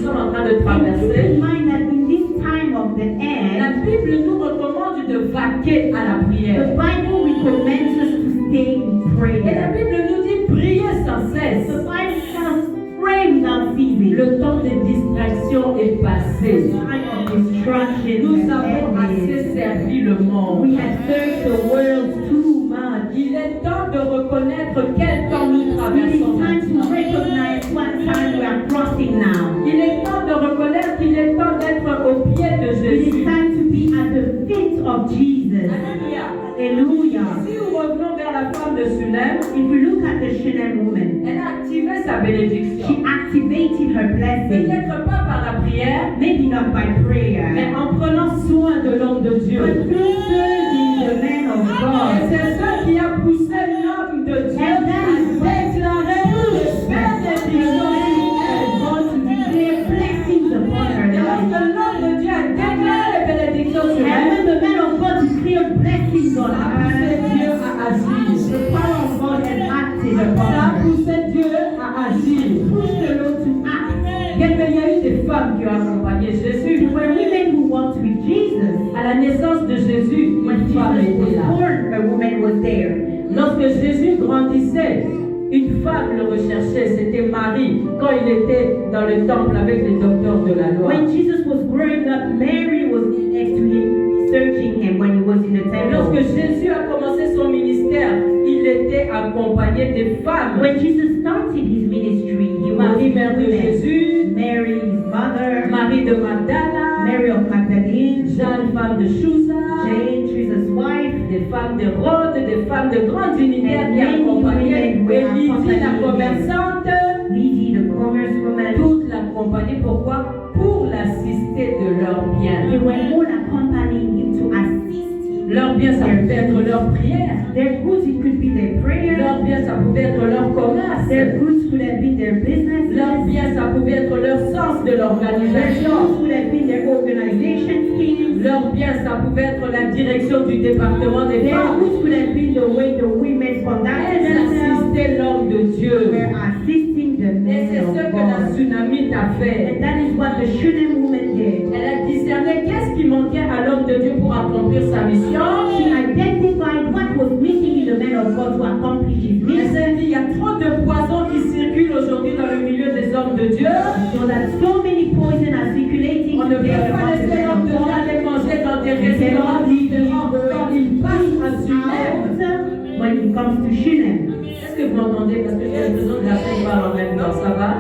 sommes en train de And keep traverser, in mind that in this time of the la end, Bible nous recommande de vaquer à la the prière. Bible recommends us to stay in Et la prayer. Bible nous dit prier sans cesse. The Bible tells us pray without ceasing. Le temps de distraction est passé. Time of distraction Nous has avons ended. assez servi le monde. We have served the world too much. Il est temps de reconnaître quel temps nous It is traversons time to maintenant. recognize what time we are crossing now. Il est temps de reconnaître qu'il est temps d'être au pied de It is Jésus. time to be at the feet of Jesus. Alléluia. Hallelujah. Si nous revenons vers la femme de Sunem, If we look at the Shunem woman, elle a activé sa bénédiction. she activated her blessing. Peut-être pas par la prière, Maybe not by mais prayer, en prenant soin de l'homme de Dieu. but through serving the man of Et God. c'est ça qui a poussé l'homme de Dieu à déclarer les bénédictions sur elle. God to declare blessings upon her Et lorsque life. l'homme de Dieu a déclaré les bénédictions sur And elle, when the man of God declared blessings on ça a poussé her, Dieu à agir. the power of God has acted Ça upon a her. poussé Dieu à agir. Pushed the Lord to act. Bien qu'il y a eu des femmes qui ont accompagné Jésus. There were women who walked with Jesus. À la naissance de Jésus, When une femme Jesus était was là. born, a woman was there. Lorsque Jésus grandissait, une femme le recherchait, c'était Marie, quand il était dans le temple avec les docteurs de la loi. When Jesus was growing up, Mary was next to him, searching him when he was in the Et lorsque temple. Jésus a commencé son ministère, il était accompagné des femmes. When Jesus started his ministry, he was Marie, with mère de women. Jésus, Mary, his mother, Marie de Magdala, Mary of Magdalene, Jeanne, femme de Chouza, Jane, Jesus' wife, des femmes de Rhodes, des femmes de grandes dignitaires qui accompagnaient, et Lydie la commerçante, Lydie, the commerce woman. toute l'accompagnaient. Pourquoi? Pour l'assister de leurs biens. They were all accompanying him to assist him. Leurs biens, ça pouvait être leur prière. Their goods, it could be their prayer. Leurs biens, ça pouvait être leur commerce. Their goods could have been their business. Leurs biens, ça pouvait être leur sens de Their l'organisation. goods could have been their organization schemes. Leurs biens, ça pouvait être la direction du département des Their femmes. goods could have been the way the women conducted Elles themselves. assistaient l'homme de Dieu. Were assisting the Et men c'est of ce que la God. tsunami a fait. And that is what the Shunem woman did. Elle a discerné qu'est-ce qui manquait à l'homme de Dieu pour accomplir sa mission. She identified what was missing in the man of God to accomplish his Elle mission. s'est dit, il y a trop de poisons qui circulent aujourd'hui dans le milieu des hommes de Dieu. So that so many poison are circulating On ne peut today pas among the laisser men l'homme of de Dieu God. aller manger dans des restaurants différents quand il passe à Sunem. When it comes to Shunem. Est-ce que vous m'entendez? Parce que j'ai l'impression que la fête parle en même temps. Ça va?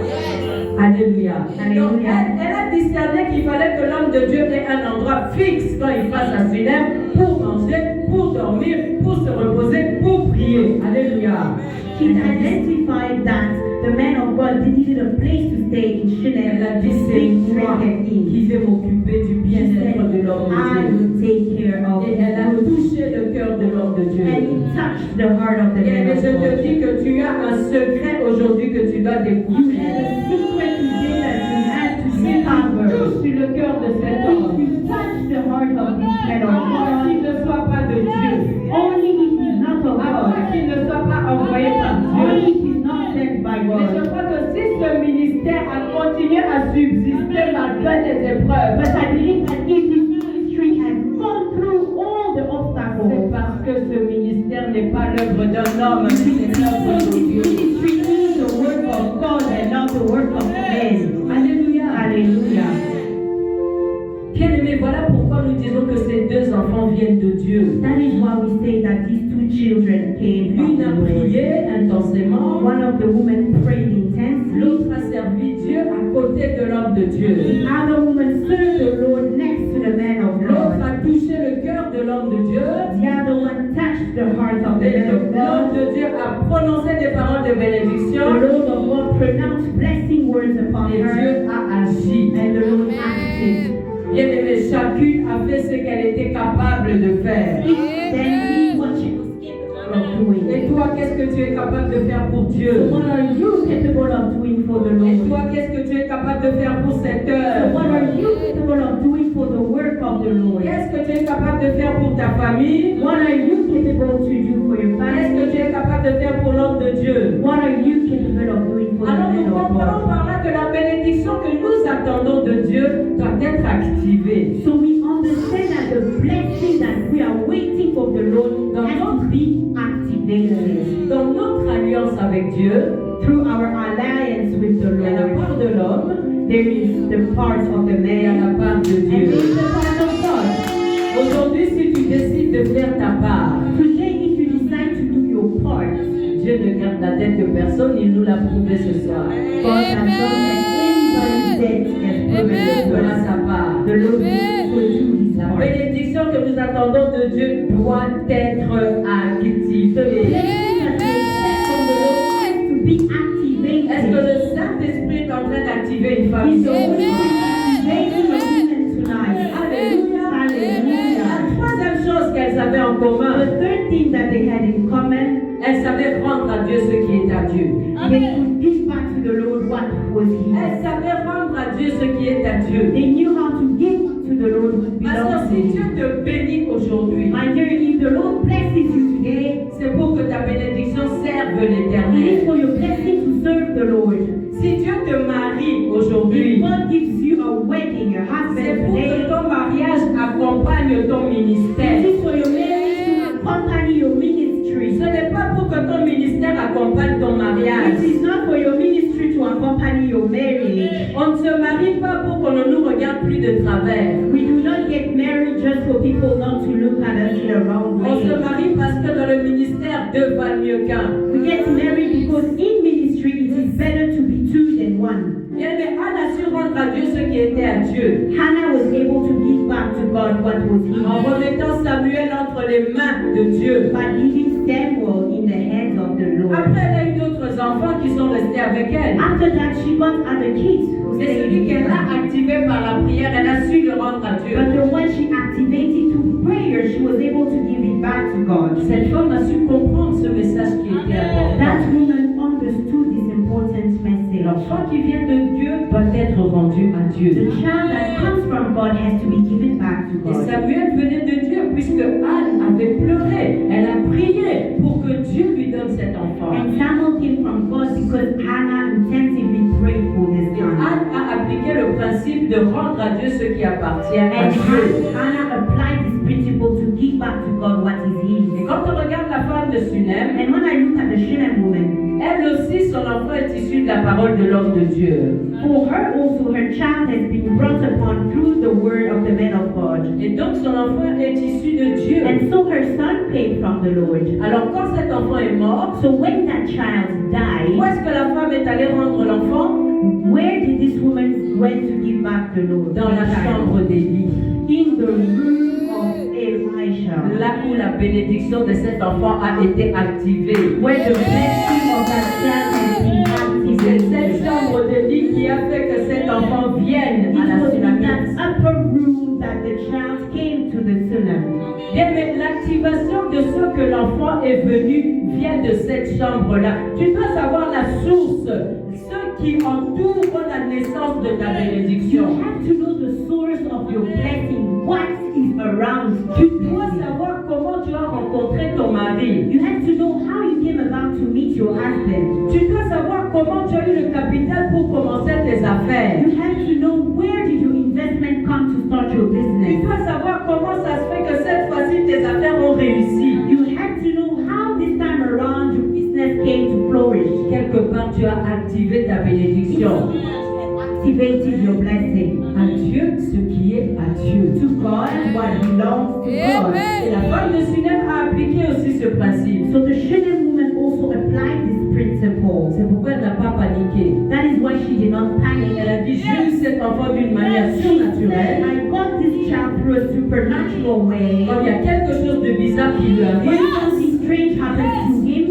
Alléluia. Donc, elle a discerné qu'il fallait que l'homme de Dieu ait un endroit fixe quand il passe à Sunem pour manger, pour dormir, pour se reposer, pour prier. Alléluia. She identified that the man of God needed a place to stay in Shunem. Elle a dit, c'est moi He qui vais m'occuper du bien-être de l'homme de I Dieu. will take care of Et elle a him. touché le cœur de l'homme de Dieu. And he touched the heart of the Et man of je te God. dis que tu as un secret aujourd'hui que tu dois You découvrir. have a secret today that you have to Si tu discover. touches sur le cœur de cet If homme, you touch the heart of this man of qu'il God, ne soit pas de Dieu, only if he's not of avant God, qu'il ne soit pas envoyé par only Dieu. if he's not sent by Mais je God. crois que si ce ministère a continué à subsister malgré les épreuves, But I believe that if this ministry has gone through all the c'est obstacles, parce que ce ministère n'est pas l'œuvre d'un homme, mais c'est l'œuvre because de this Dieu. ministry is the work of God and not the work of men. Alléluia. Hallelujah. Bien-aimés, voilà pourquoi nous disons que ces deux enfants viennent de Dieu. That is why we say that these two children came from L'une a the Lord. prié intensément, One of the women prayed intensely. l'autre a servi Dieu à côté de l'homme de Dieu. The other woman served the Lord next to the man of L'autre God. a touché le cœur de l'homme de Dieu. The other one touched the heart of the Et man of l'homme God. de Dieu a prononcé des paroles de The bénédiction. Lord of God pronounced blessing words upon Et her, Dieu a agi. and the Lord acted. Bien-aimé, chacune a fait ce qu'elle était capable de faire. Then did what she was capable of doing. Et toi, qu'est-ce que tu es capable de faire pour Dieu? What are you capable of doing for the Et Lord? toi, qu'est-ce que tu es capable de faire pour cette heure? What are you capable of doing for the work of the Lord? Qu'est-ce que tu es capable de faire pour ta famille? What are you capable to do for your Qu'est-ce que family? tu es capable de faire pour l'homme de Dieu? What are you capable of doing for the Alors nous man of comprenons God? par là que la bénédiction que nous attendons activé. So we understand that the blessing that we are waiting for the Lord has to be activated. Dans notre alliance avec Dieu, Through our alliance with the il y a la Lord, part de l'homme there is the part of the et il y a man la part de and there Dieu. is the part of God. Aujourd'hui, si tu décides de faire ta part, Today, if you decide to do your part, Dieu ne garde la tête de personne, il nous l'a prouvé ce soir. God has done that anybody's debt has proven Dieu it fera was. sa part. The Lord will do his La part. bénédiction que nous attendons de Dieu doit être activée. To be activated. Est-ce que le Saint-Esprit est en train d'activer une femme He's ici? activating a woman tonight. Alléluia. Hallelujah. La troisième chose qu'elles avaient en commun, The third thing that they had in common, elles savaient rendre à Dieu ce qui est à Dieu. they could give back to the Lord what was Elles his. savaient rendre à Dieu ce qui est à Dieu. They knew how to give to the Lord what Parce belongs que to si Dieu him. te bénit aujourd'hui, My dear, if the Lord blesses you today, c'est pour que ta bénédiction serve it is l'Éternel. for your blessing to serve the Lord. Si Dieu te marie If aujourd'hui, God gives you a wedding, your c'est husband pour que today, ton mariage accompagne ton it ministère. is for your marriage to accompany your ministry. Ce n'est pas pour que ton ministère accompagne ton It mariage. is not for your ministry to accompany your marriage. On ne se marie pas pour qu'on ne nous regarde plus de travers. We do not get married just for people not to look at us in the wrong On se way. marie parce que dans le ministère, deux valent mieux qu'un. We get married because in ministry it is better to be two than one. Bien, mais Anne a su rendre à Dieu ce qui était à Dieu, Hannah was able to give back to God what was en his remettant Samuel entre les mains de Dieu. by giving Samuel in the hands of the Lord. Après, elle a eu d'autres enfants qui sont restés avec elle. After that, she got other kids who Mais stayed celui with qu'elle her. a activé par la prière, elle a su le rendre à Dieu. But the one she activated to prayer, she was able to give it back to God. Cette femme a su comprendre ce message qui était important. That woman understood this important message. L'enfant qui vient de Dieu doit être rendu à The Dieu. child that comes from God has to be given back to Et God. Samuel venait de Dieu puisque Anne avait pleuré. Elle a prié pour que Dieu lui donne cet enfant. And Samuel came from God because Hannah intensively prayed for this Et son. Anne a appliqué le principe de rendre à Dieu ce qui appartient à And Dieu. Hannah applied this principle to give back to God what is Et his. quand on regarde la femme de Sunem, And when I look at the Shunem woman, elle aussi, son enfant est issu de la parole de l'homme de Dieu. for her also her child has been brought upon through the word of the man of God. Et donc son enfant est issu de Dieu. And so her son came from the Lord. Alors quand cet enfant est mort, So when that child où died, est-ce que la femme est allée rendre l'enfant? where did this woman went to give back the Lord? Dans la chambre d'Élie. In the room of Elisha. Là où la bénédiction de cet enfant a été activée. Where the blessing of that child has been C'est activated. cette chambre d'Élie qui a fait que cet enfant vienne à It la was in tsunami. that upper room that the child came to the tsunami. Bien, mais l'activation de ce que l'enfant est venu vient de cette chambre-là. Tu dois savoir la source, ce qui entoure la naissance de ta You bénédiction. have to know the source of your blessing. What is around Tu you? dois savoir comment tu as rencontré ton mari. You have to know how you came about to meet your husband. Tu dois savoir comment tu as eu le capital pour commencer tes affaires. You have to know where did your investment come to start your Tu business. dois savoir comment ça se fait que cette fois-ci tes affaires ont réussi. You have to know how this time around your business came to flourish. Quelque part, tu as activé ta bénédiction. Activated your blessing. À Dieu, ce qui est à Dieu. To God, what belongs to God. Et la femme de Sunem a appliqué aussi ce principe. So the Shunem woman also applied this principle. C'est pourquoi elle n'a pas paniqué. That is why she did not panic. Elle a dit, j'ai eu cet enfant d'une manière She said, surnaturelle. I got this child through a supernatural way. Quand il y a quelque chose de bizarre qui lui When arrive, something strange happens to him,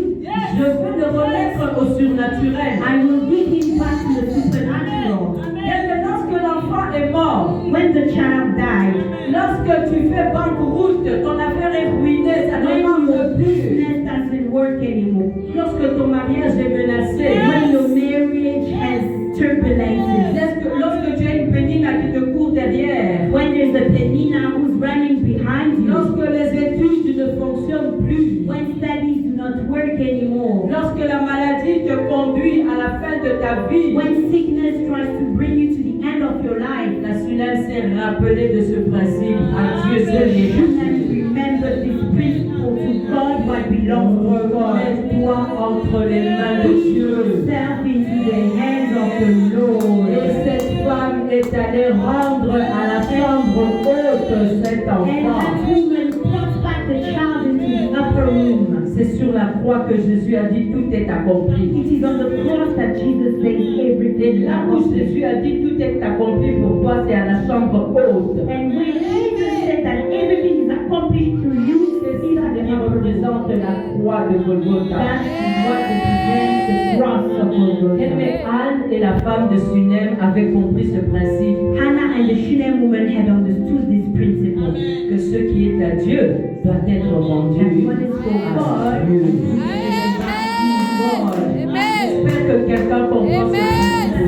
je veux le remettre au surnaturel. I will give him back to the supernatural. Et lorsque l'enfant est mort, When the child died, lorsque tu fais banqueroute, ton affaire est ruinée, ça ne when your marche plus. business doesn't work anymore, Lorsque ton mariage est menacé, when your marriage has turbulences, lorsque tu as une pénina qui te court derrière, when there's a Penina who's running behind you, lorsque les études ne fonctionnent plus, when studies do not work anymore, lorsque la maladie te conduit à la fin de ta vie, when sickness tries to bring you to the end of your life, la Shunem s'est rappelé de ce principe. À Dieu seul les Remember this principle to God what belongs to God. Mets-toi entre les mains de Dieu. Yourself into the hands of the Lord. Et cette femme est allée rendre à la chambre haute cet And enfant. that woman brought back the child into the upper room. C'est sur la croix que Jésus a dit tout est accompli. It is on the cross that Jesus says Et everything is là où accomplished. Jésus a dit tout est accompli pour toi, c'est à la chambre haute. And when Jesus said that everything is accomplished through you, C'est ça qui représente la croix de Golgotha. that is what represents the cross of Golgotha. Mais Anne et la femme de Sunem avaient compris ce principe, Hannah and the Shunem woman had understood this principle. que ce qui est à Dieu doit être rendu That what is for à God Dieu. is God. J'espère que quelqu'un comprend ce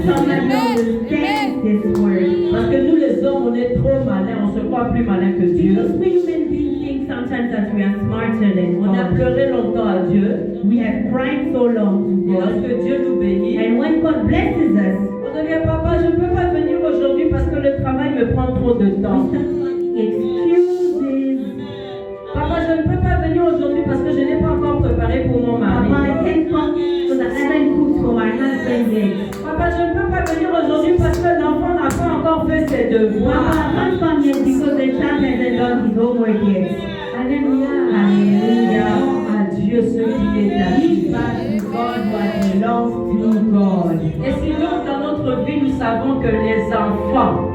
Somebody principe. understands this word. Parce que nous les hommes, on est trop malins, on se croit plus malins que Dieu. Because we human beings think sometimes that we are smarter than On a God. pleuré longtemps à Dieu. We have cried so long to Et God. lorsque Dieu nous bénit, And when God blesses us, on devient papa, je ne peux pas venir aujourd'hui parce que le travail me prend trop de temps. excuses. Papa, je ne peux pas venir aujourd'hui parce que je n'ai pas encore préparé pour mon Papa, mari. I can't come because I haven't cooked for my husband yet. Papa, je ne peux pas venir aujourd'hui parce que l'enfant n'a pas encore fait ses Papa, devoirs. I can't come yet because the child hasn't done his homework yet. Alléluia. Hallelujah. À Dieu ce qui est à Give lui. back to God what belongs to God. Et sinon, dans notre vie, nous savons que les enfants,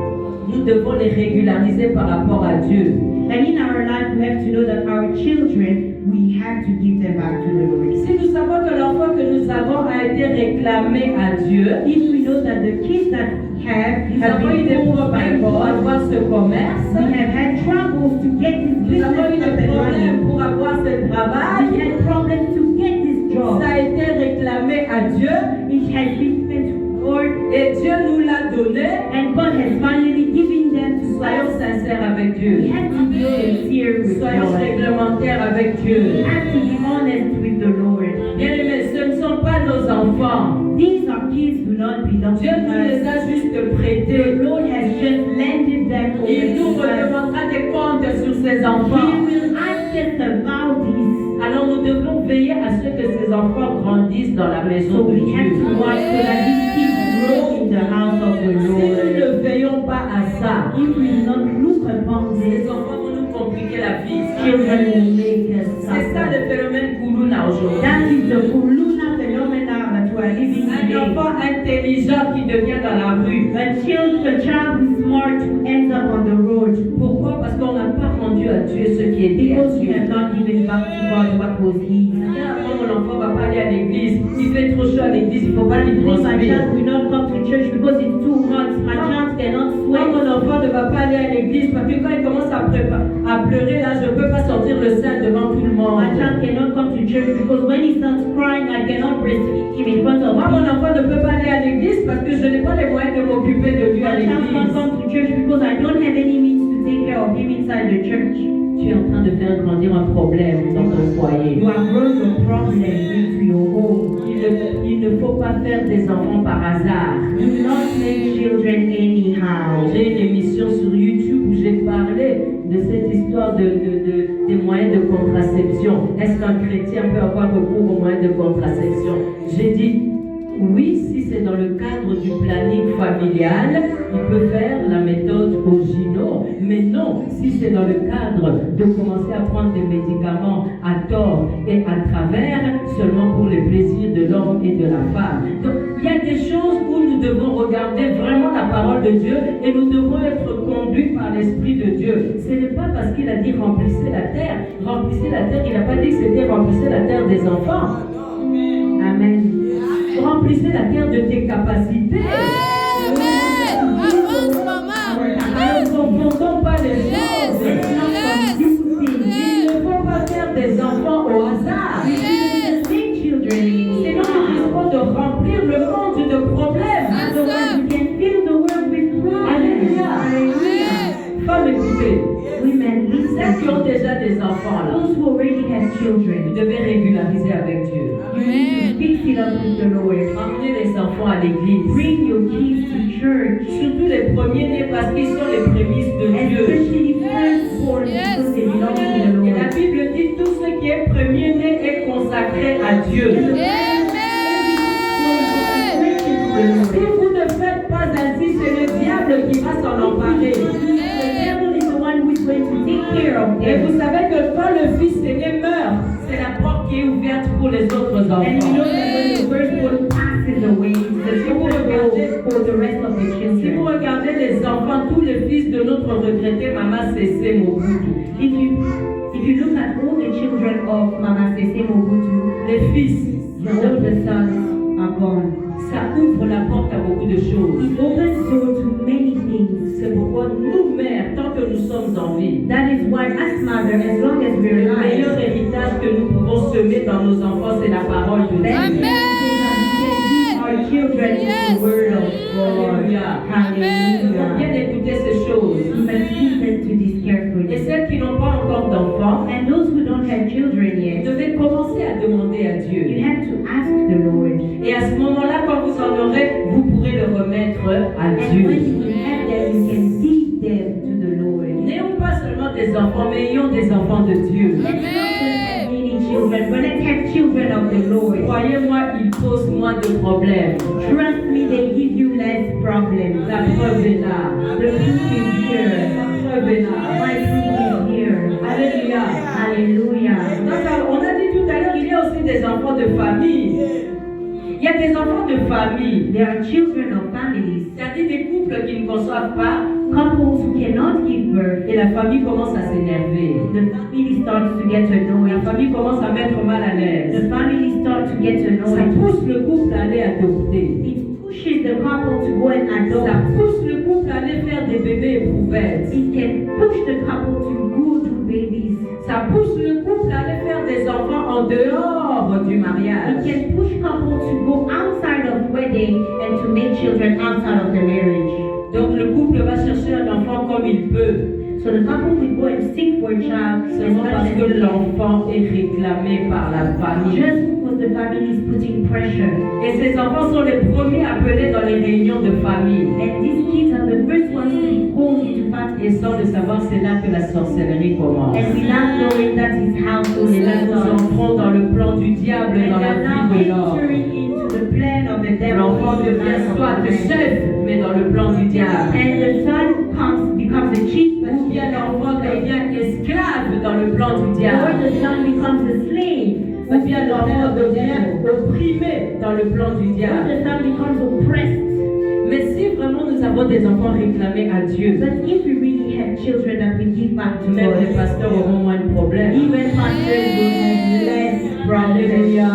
nous devons les régulariser par rapport à Dieu. And in our life, we have to know that our children, we have to give them back to the Lord. Si nous savons que l'enfant que nous avons a été réclamé à Dieu, If we know that the kids that we have nous avons eu been des called by problèmes pour God, avoir ce commerce, we have had troubles to get this nous avons eu business up des and problèmes running. pour avoir ce We travail, had problems to get this job. ça a été réclamé à Dieu It has been given to God, et Dieu nous l'a donné. and God has finally given them to Soyons us. sincères avec We Dieu. have to be sincere with Soyons God. réglementaires avec We Dieu. have to be honest with the Lord. Bien-aimés, ce ne sont pas nos enfants. These are kids do not belong to Dieu nous les us. a juste The prêtés. Lord has just landed them over Il nous to us. redemandera des comptes sur ces He enfants. will ask us about this. Alors nous devons veiller à ce que ces enfants grandissent dans la maison So de we have Dieu. to watch so that these kids grow in the house of the Si nous Lord. ne veillons pas à ça, If we do not look upon ces this, enfants vont nous compliquer la vie. children will make us C'est ça suffer. le phénomène Koulouna aujourd'hui. That is the Kuluna phenomena that we are living Un today. enfant intelligent qui devient dans la rue. A child who is smart who ends up on the road Pourquoi? Parce qu'on n'a pas rendu à Dieu ce qui était à because we Dieu. have not given back to God what was his. Moi, mon enfant va pas aller à l'église. Il fait trop chaud à l'église, il ne faut pas lui My transpirer. child will not come to church because it's too hot. My child cannot Moi, sweat. mon enfant ne va pas aller à l'église parce que quand il commence à pleurer, là, je ne peux pas sortir le sein devant tout le monde. My child cannot come to church because when he starts crying, I cannot breastfeed him in front of Moi, me. mon enfant ne peut pas aller à l'église parce que je n'ai pas les moyens de m'occuper de lui à My child can't l'église. come to church because I don't have any means to take care of him inside the church. Tu es en train de faire grandir un problème dans ton foyer. You are growing a problem into your home. Il ne faut pas faire des enfants par hasard. Do not make children anyhow. J'ai une émission sur YouTube où j'ai parlé de cette histoire des moyens de contraception. Est-ce qu'un chrétien peut avoir recours aux moyens de contraception? J'ai dit, oui, si c'est dans le cadre du planning familial, il peut faire la méthode Ogino, mais non, si c'est dans le cadre de commencer à prendre des médicaments à tort et à travers, seulement pour le plaisir de l'homme et de la femme. Donc, il y a des choses où nous devons regarder vraiment la parole de Dieu et nous devons être conduits par l'Esprit de Dieu. Ce n'est pas parce qu'il a dit remplissez la terre. Remplissez la terre, il n'a pas dit que c'était remplissez la terre des enfants. Amen. Remplissez la terre de tes capacités. Ne confondons pas les choses. Il ne faut pas faire des enfants au hasard. Make children Sinon, nous risquons de remplir le monde de problèmes. otherwise you can fill the world with problems. Alléluia. Femmes, écoutez. Women, Celles qui listen. ont déjà des enfants là, Those who already have vous children, devez régulariser avec Dieu. you need to fix it up with the Lord. Emmenez les enfants à l'église. Bring your kids to church. Surtout les premiers-nés parce qu'ils sont les prémices de Dieu. Especially firstborn because they belong to the Et Lord. la Bible dit tout ce qui est premier-né est consacré à Dieu. Si vous ne faites pas ainsi, c'est le diable qui va s'en emparer. The devil is the one who is going to take care of Et them. vous savez que quand le fils aîné meurt, c'est la porte qui est ouverte pour les autres And you enfants. know that when the firstborn passes away, the door goes for the rest of the Si vous children. regardez les enfants, tous les fils de notre regretté Mama Cécé Mobutu, If you look at all the children of Mama Sese Mobutu, les fils, all the sons are gone. ça ouvre la porte à beaucoup de choses. It opens door to many things. C'est pourquoi nous, mères, tant que nous sommes en vie, That is why, as mother, as long as we're le meilleur alive, héritage que nous pouvons semer dans nos enfants, c'est la parole de Dieu. our children is the word of God. Alléluia. Hallelujah. Bien écouter ces choses. You must listen to this Et carefully. celles qui n'ont pas encore d'enfants, And those who don't have children vous yet, devez commencer à demander à you Dieu. have to ask the Lord. Et à ce moment-là, quand vous en aurez, vous pourrez le remettre à And when Dieu. you have them, you can give them to the Lord. N'ayons pas seulement des enfants, mais ayons des enfants de Dieu. Let's not just have many children, but let's have children of the Lord. Croyez-moi, ils posent moins de problèmes. Trust me, they give you less problems. La preuve est là. The proof is here. La preuve est là. My proof is here. Alléluia. Hallelujah. Donc, on a dit tout à l'heure, il y a aussi des enfants de famille. Il y a des enfants de famille. There are children of families, C'est-à-dire des couples qui ne conçoivent pas couples who cannot give birth. et la famille commence à s'énerver. The family starts to get La annoyed. famille commence à mettre mal à l'aise. The family starts to get Ça annoyed. pousse le couple à aller adopter. It pushes the couple to go and Ça adopt. pousse le couple à aller faire des bébés éprouvettes. It can push the couple to go to babies. Ça pousse le couple à aller faire des enfants en dehors du It mariage. can push couples to go outside of wedding and to make children outside of the marriage. Donc le couple va chercher un enfant comme il peut, So the couple will go and seek for a child seulement parce que l'enfant est réclamé par la famille. just because the family is putting pressure. Et ces enfants sont les premiers appelés dans les réunions de famille. And these kids are the first ones to be called into family. Et sans le savoir, c'est là que la sorcellerie commence. And without knowing that is how Et those là, nous starts. entrons dans le plan du diable And dans la they're now vie de l'homme. entering into the plan of the devil. L'enfant devient soit chef, mais dans le plan du diable. And the son becomes the chief, Ou bien l'enfant devient esclave dans le plan du or diable. the son becomes a slave. Ou bien l'enfant devient opprimé dans le plan du Or diable. the son becomes oppressed. Mais si vraiment nous avons des enfants réclamés à Dieu, But if we really have children that we give back to même les God, pasteurs auront moins de problèmes. even pastors will have less problems. Alléluia.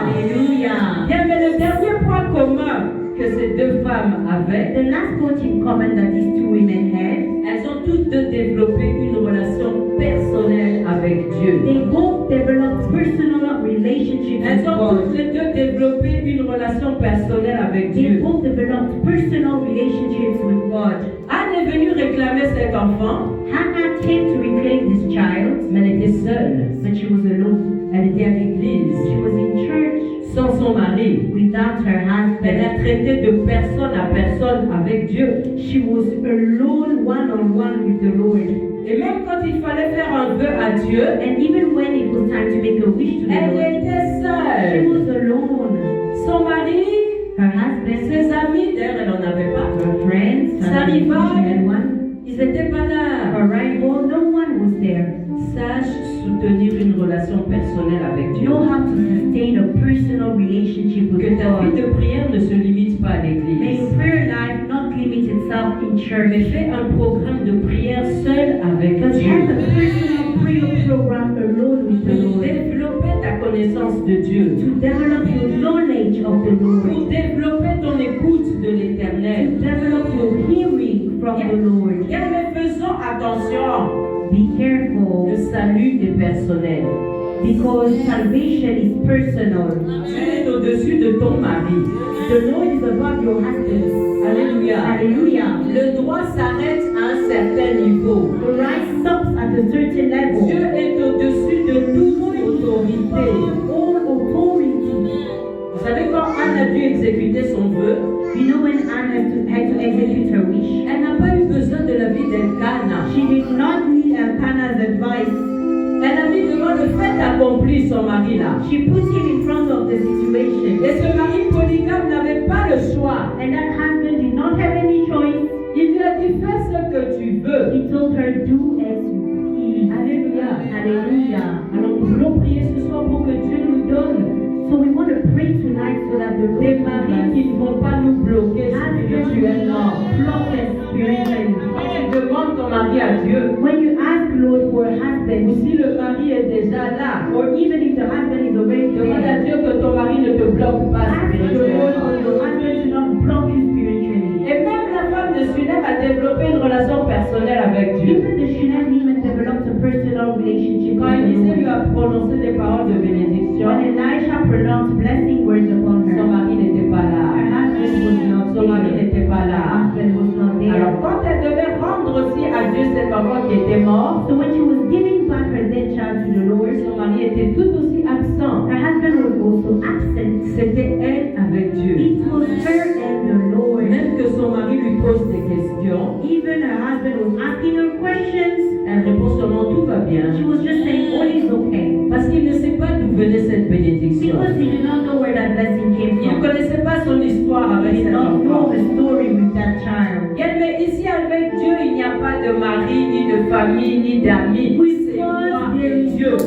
Hallelujah. Bien, mais le dernier point commun que ces deux femmes avaient, The last point in common that these two women had, elles ont toutes deux développé une relation personnelle avec Dieu. they both developed personal relationships Elles with ont God. toutes les deux développé une relation personnelle avec They Dieu. both developed personal relationships with God. Anne est venue réclamer cet enfant, Hannah came to reclaim this child, mais elle était seule. but she was alone. Elle était à l'église, She was in church sans son mari. without her Elle husband. a traité de personne à personne avec Dieu. She was alone, one-on-one with the Lord. Et même quand il fallait faire un vœu à Dieu, And even when it was time to make a wish to the elle Lord, était she seule. was alone. Son mari, Her husband, ses amis, d'ailleurs elle n'en avait pas. her friends, Sa her rivale, one, ils n'étaient pas là. her rival, no one was there. Sache soutenir une relation personnelle avec Dieu. Know how to sustain a personal relationship Que with ta vie God. de prière ne se limite pas à May l'église. your prayer life not limit itself in Mais church, fais un programme de prière seul avec but have a Dieu. personal prayer program alone with the Pour Lord. développer ta connaissance de Dieu. To develop your knowledge of the Lord. Pour développer ton écoute de To l'éternel. develop your hearing from the Lord. Bien, mais faisons attention. Be Le careful, salut est personnel. because salvation is personal. Tu es au-dessus de ton mari. The Lord is above your husband. Alléluia. Hallelujah. Le droit s'arrête à un certain niveau. The right stops at a certain level. Dieu est au-dessus de toute autorité. All authority. Vous savez, quand Anne a dû exécuter son vœu, You know when Anne had to execute her wish, elle remplit son mari là. She put him in front of the situation. Et ce mari polygame n'avait pas le choix. And that husband did not have any choice. Il lui a dit fais ce que tu veux. He told her, do as you please. Alléluia. Hallelujah. Alors nous voulons prier ce soir pour que Dieu nous donne So we want to pray tonight so that the des Lord maris qui ne vont pas nous bloquer spirituellement. block us spiritually. Quand tu demandes ton mari à Dieu, When you ask Lord for a ou husband, si le mari est déjà là, or even if the husband is already demande à there, Dieu que ton mari ne te bloque pas ask the Lord spirituellement. for your husband to not block you spiritually. Et même la femme de Sunem a développé une relation personnelle avec Dieu. Even the Shunem women developed a personal relationship Quand with the Élisée lui Lord. a prononcé des paroles de bénédiction, When Elisha pronounced blessing words upon son her, mari n'était pas her là. husband was not Son mari there. n'était pas Her là. husband was not Alors there. quand elle devait rendre aussi à Dieu cet enfant qui était mort, So when she was giving back her dead child to the Lord, son mari était tout aussi absent. her husband was also absent. C'était elle avec Dieu. It was her and the Lord. Même que son mari lui pose des questions, Even her husband was asking her questions. elle répond seulement tout va bien. She was just saying, all is okay. Parce qu'il ne sait pas d'où venait cette bénédiction. Because he did not know where that blessing came Il ne from. connaissait pas son histoire He avec did cet not know enfant. the story with that child. Bien, mais ici avec Dieu, il n'y a pas de mari, ni de famille, ni d'amis. C'est moi et Dieu.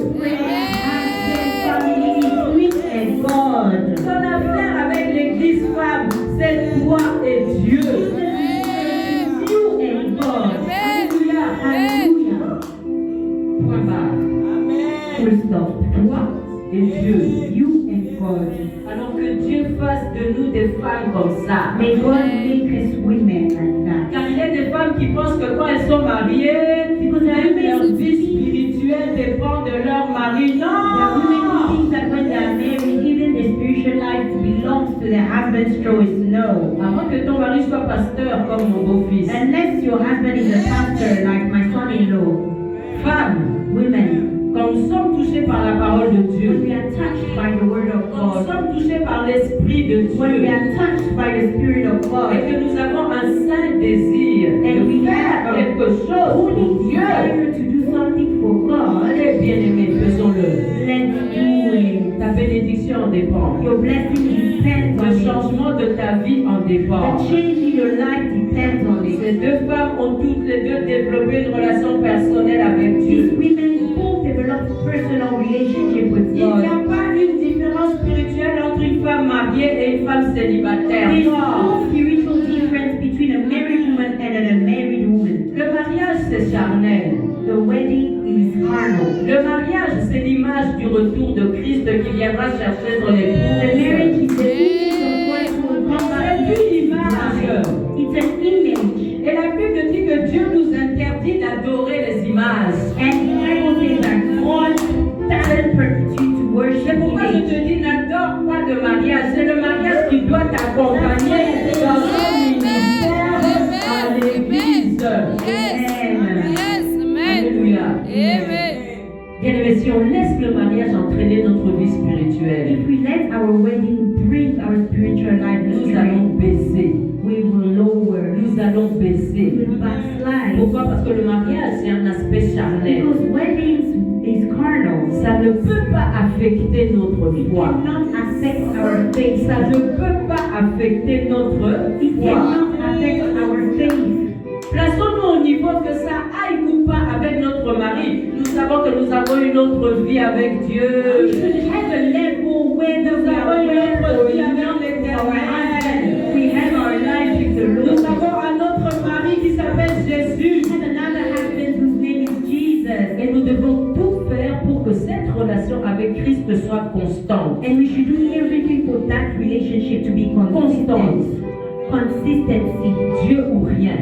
God. Son affaire avec l'église femme, c'est toi et Dieu. You and God. Alléluia. Hallelujah. Point barre. Full stop. Toi et Dieu. You and God. Alors que Dieu fasse de nous des femmes comme ça. May God make us women like that. Car il y a des femmes qui pensent que quand elles sont mariées, même leur vie spirituelle dépend de leur mari. There are women who Non! think that when they are married, even their spiritual life belongs to their husband's choice. No. À moins que ton mari soit pasteur comme mon beau-fils. Unless your husband is a pastor like my son-in-law. Femmes, Women, quand nous sommes touchés par la parole de when Dieu, we are touched by the word of quand nous God, sommes touchés par l'Esprit de when we Dieu, are touched by the Spirit of et God, que nous avons un saint désir and we de faire have quelque chose pour holy Dieu, desire to do something for God, allez bien-aimés, faisons-le. let's do it. Ta bénédiction en dépend. Your blessing depends on Le it. changement de ta vie en dépend. The change in your life depends on it. Ces deux femmes ont toutes les deux développé une relation personnelle avec These Dieu. women both developed personal relationship with Il n'y a God. pas une différence spirituelle entre une femme mariée et une femme célibataire. There's Non. no spiritual difference between a married woman and an unmarried woman. Le mariage, c'est charnel. The wedding is carnal. Le mariage, c'est l'image du retour de Christ qui viendra chercher son The épouse. marriage is the image of God who will come back to his bride. It's an image. Et la Bible dit que Dieu nous interdit d'adorer les images. And the Bible says that God doesn't you to worship C'est pourquoi je image. te dis, n'adore pas le mariage. C'est le mariage qui doit t'accompagner dans ton ministère à l'église. Alléluia. Bien-aimés, si on laisse le mariage entraîner notre vie spirituelle, If we let our wedding bring our spiritual life nous into allons it, baisser. we will lower. Nous allons We baisser. will backslide. Pourquoi? Parce que le mariage, c'est un aspect charnel. Because weddings is carnal. Ça ne peut pas affecter notre It foi. cannot affect our faith. Ça ne peut pas affecter notre It foi. cannot affect our faith. Plaçons-nous au niveau que ça aille ou pas avec notre mari. Nous savons que nous avons une autre vie avec We Dieu. should have a level where Nous we avons are une autre vie well avec enough for our husband. l'Éternel. We have our life with the Nous Lord. avons un autre mari qui s'appelle Jésus. We have another husband whose name is Jesus. Et nous devons tout faire pour que cette relation avec Christ soit constante. And we should do everything for that relationship to be consistent. Consistency. Dieu ou rien.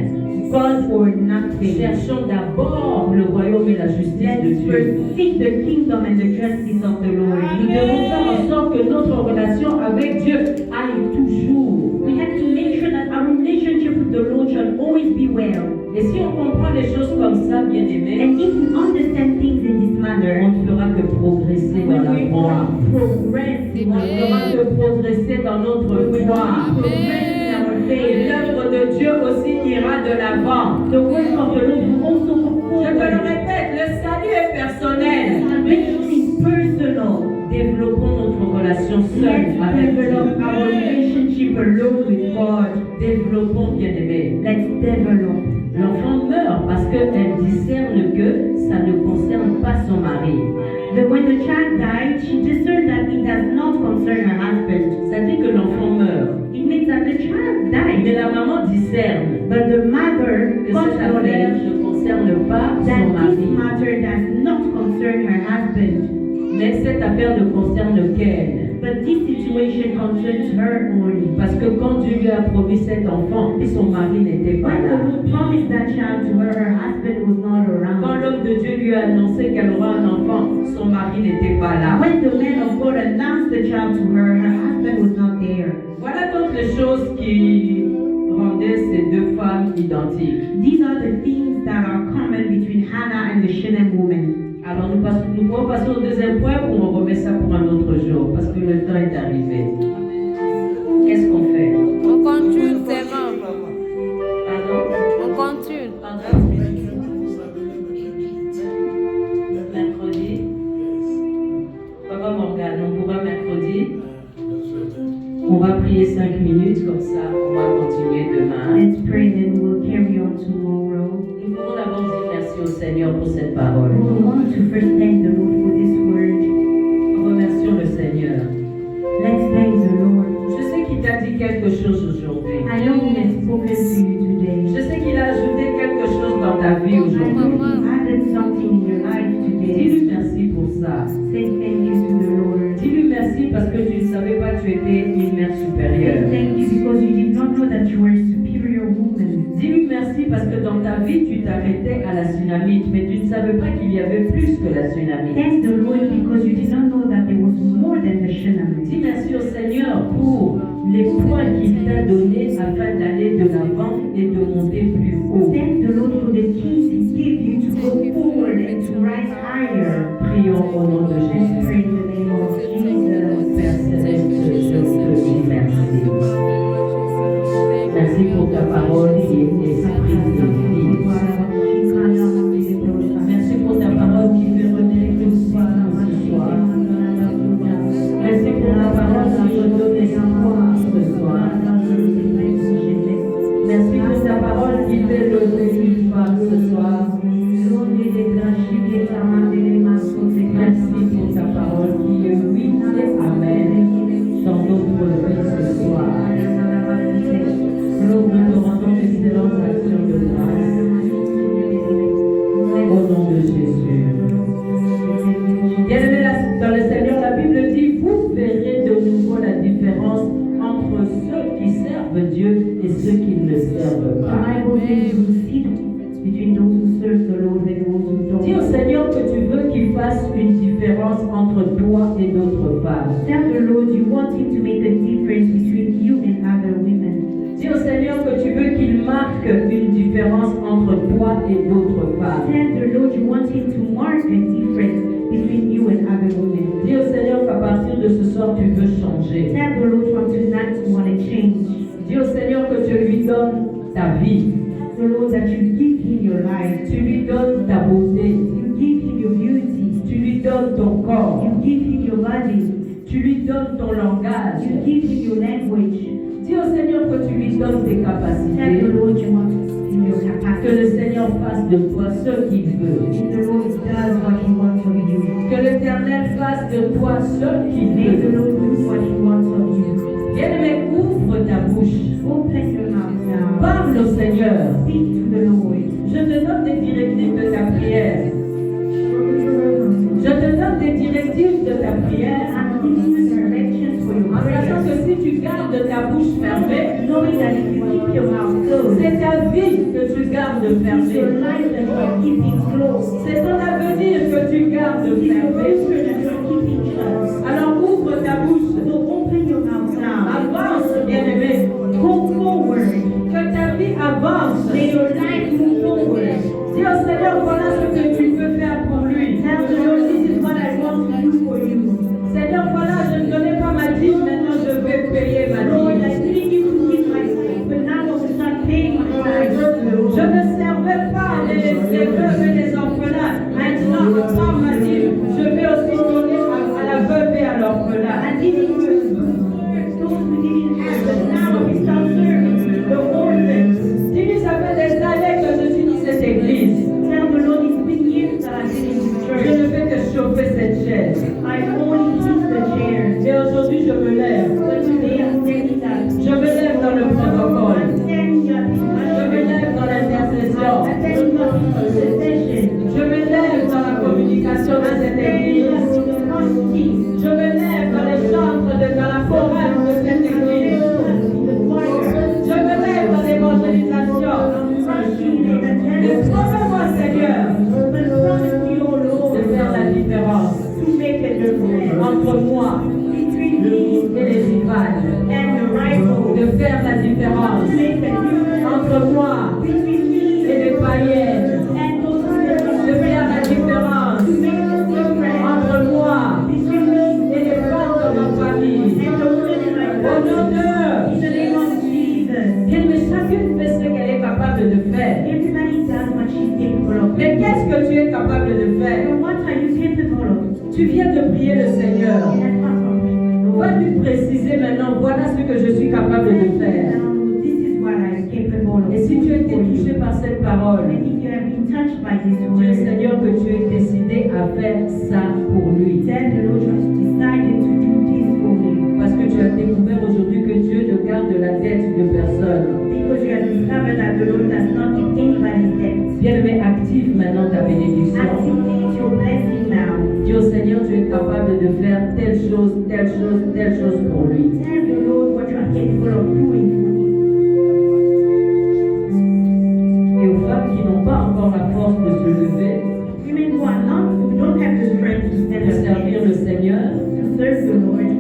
God or nothing. Cherchons d'abord le royaume et la justice de Let's Dieu. first seek the kingdom and the justice of the Lord. Nous devons faire en sorte que notre relation avec Dieu aille toujours. We have to make sure that our relationship with the Lord shall always be well. Et si on comprend les choses comme ça, bien aimés, And if we understand things in this on manner, ne fera que progresser we dans la will foi. progress in On our ne fera faith. que progresser dans notre foi. Progress in our Et faith. l'œuvre de Dieu aussi ira de l'avant. The work of the Lord will also go Je te le forward. répète, le salut est personnel. Salvation is personal. personal. Développons notre relation Let's seule avec develop Dieu. our relationship alone with God. Développons, bien-aimés. Let's develop. L'enfant meurt parce qu'elle discerne que ça ne concerne pas son mari. When the child died, she discerned that it does not concern her husband. Ça dit que l'enfant meurt. It means that the child Mais died, la maman discerne but the mother que got cette affaire knowledge ne concerne pas son that this mari. matter does not concern her husband. Mais cette affaire ne concerne qu'elle. But this situation concerns her only. Parce que quand Dieu lui a promis cet enfant, son mari n'était pas When là. the Lord promised that child to her, her husband was not Quand around. l'homme de Dieu lui a annoncé qu'elle aura un enfant, son mari n'était pas là. When the man of God announced the child to her, her husband was not there. Voilà donc les choses qui rendaient ces deux femmes identiques. These are the things that are common between Hannah and the Shunem woman. Alors nous pouvons passer au deuxième point ou on remet ça pour un autre jour parce que le temps est arrivé. Qu'est-ce qu'on fait? On continue, c'est bon. Pardon? On continue. Mercredi. Papa Morgane, on pourra mercredi. On va prier 5 minutes comme ça, on va continuer demain. Let's pray, then we'll carry on tomorrow. Nous pouvons d'abord dire merci au Seigneur pour cette parole. We want to first thank the Lord for this word. Remercions le Seigneur. Let's thank the Lord. Je sais qu'il t'a dit quelque chose aujourd'hui. I know He has spoken to you today. Je sais qu'il a ajouté quelque chose dans ta vie I aujourd'hui. know He added something in your life today. Dis-lui merci pour ça. Say thank you to the Lord. Dis-lui merci parce que tu ne savais pas que tu étais une mère Say supérieure. thank you because you did not know that you were a superior woman. Dis-lui merci parce que dans ta vie, tu t'arrêtais à la tsunamite, mais tu ne savais pas qu'il y avait plus que la tsunamite. Thank the Lord because you did not know that there was more than the Shunammite. Dis merci au Seigneur pour les points qu'il t'a donnés afin d'aller de l'avant et de monter plus haut. Thank the Lord for the keys He gave you to go forward and to rise higher. Prions au nom de Let's Jésus. pray in the name of Jesus. Père Céleste, je te dis merci. Merci pour ta parole qui est prise de vie. Merci pour ta parole qui fait renaître l'espoir ce soir. Merci pour ta parole qui me donne espoir ce soir. Merci pour ta parole qui fait lever une femme ce soir. Merci pour ta parole qui est oui et amen dans notre vie ce soir. Nous te rendons d'excellentes actions de grâce. Au nom de Jésus. Bien-aimés dans le Seigneur, la Bible dit, vous verrez de nouveau la différence entre ceux qui servent Dieu et ceux qui ne le servent The pas. Bible says you will see the difference between those who serve the Lord and those who Dis au don't. Seigneur que tu veux qu'il fasse une différence entre toi et d'autres femmes. Tell the Lord you want Him to make a difference between you and other women. Dis au Seigneur que tu veux qu'il marque une différence entre toi et d'autres femmes. Tell the Lord you want Him to mark a difference between you and other women. Dis au Seigneur qu'à partir de ce soir, tu veux changer. Tell the Lord from tonight you want to change. Dis au Seigneur que tu lui donnes ta vie. The Lord that you give Him your life. Tu lui donnes ta beauté. You give Him your beauty. Tu lui donnes ton corps. You give Him your body. Tu lui donnes ton langage. You give Him your language. Dis au Seigneur que tu lui donnes tes Tell capacités. the Lord you want Him your Que le capacity. Seigneur fasse de toi ce qu'il veut. And the Lord does what He wants of you. Que l'Éternel fasse de toi ce qu'il May the veut. Lord do what He wants of you. Bien-aimé, ouvre ta bouche. Open your mouth now. Parle au Seigneur. Speak to the Lord. Je te donne des directives de ta prière. Je te donne des directives de ta prière. I'm giving you directions for your En sachant prayers. que si tu gardes ta bouche fermée, Knowing that if you keep your mouth closed, c'est ta vie que tu gardes it's your fermée. life that you are keeping closed. C'est ton avenir que tu gardes It's your fermé. future that you are keeping shut. Alors ouvre ta bouche. So open your mouth now. Avance, bien-aimé. Go forward. Que ta vie avance. May your life move forward. Dis au Seigneur, voilà ce que tu peux faire pour lui. Tell the Lord, this is what I want to do for you. Seigneur, voilà, je ne donnais pas ma dîme, maintenant je vais payer ma Lord, I dîme. need you to give my life, but now I will start paying my life. Je ne servais pas les veuves et les orphelins. Maintenant, par ma dîme, je vais aussi donner à la cheval, and the rifle de faire la différence to make a difference entre moi between me et les païennes, and those who de faire la différence to make a difference entre moi between me et les femmes de ma famille. and the women in my Au nom family. In de the name of Jesus. Bien, mais chacune fait ce qu'elle est capable de faire. Everybody does what she's capable of. Mais qu'est-ce que tu es capable de faire? And what are you capable of? Tu viens de prier le Seigneur. And apart from Va lui préciser maintenant, voilà ce que je suis capable de faire. now, this is what I'm capable of. Et si tu as été touché par cette parole, And if you have been touched by this dis au word, Seigneur que tu es décidé à faire ça pour lui. tell the Lord you have decided to do this for me. Parce que tu as découvert aujourd'hui que Dieu ne garde la dette de personne. Because you have discovered that the Lord does not keep anybody's debt. Bien-aimé, active maintenant ta bénédiction. Activate your blessing now. Dis au Seigneur, tu es capable de faire telle chose, telle chose, telle chose pour lui. Tell the Lord what you are capable of doing for me. Et aux femmes qui n'ont pas encore la force de se lever, Women who don't have the strength to stand de up servir le Seigneur, to serve the Lord,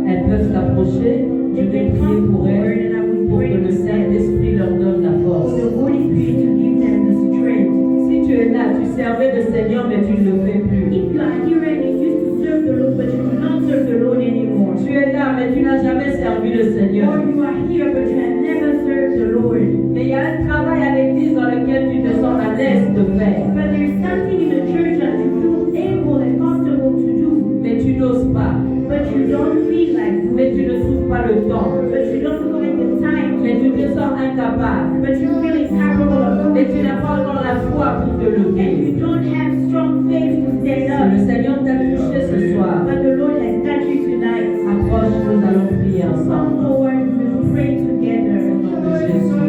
elles peuvent s'approcher. Je they vais can prier come pour forward elles, and I will pour pray que le for them. Saint-Esprit leur donne la For force. the Holy Spirit to give them the strength. Si tu es là, tu servais le Seigneur, mais tu ne le fais plus. If you are here and you used to serve the Lord, but you do not serve the Lord anymore, Tu es là, mais tu n'as jamais servi le or Seigneur. you are here but you have never served the Lord, Mais il y a un travail à l'église dans lequel tu te sens à l'aise de faire. but there is something in the church that you feel able and comfortable to do, Mais tu n'oses pas. but you don't feel like doing Mais tu ne trouves pas le temps. but you don't find the time to Mais tu te sens incapable. but you feel incapable of Mais doing tu it, n'as pas encore la foi pour te and you lever. don't have strong faith to stand Si up. le Seigneur t'a touché ce soir, But the Lord has touched you tonight. approche, nous allons prier ensemble. Come forward, we will pray together. Au nom de Jésus. In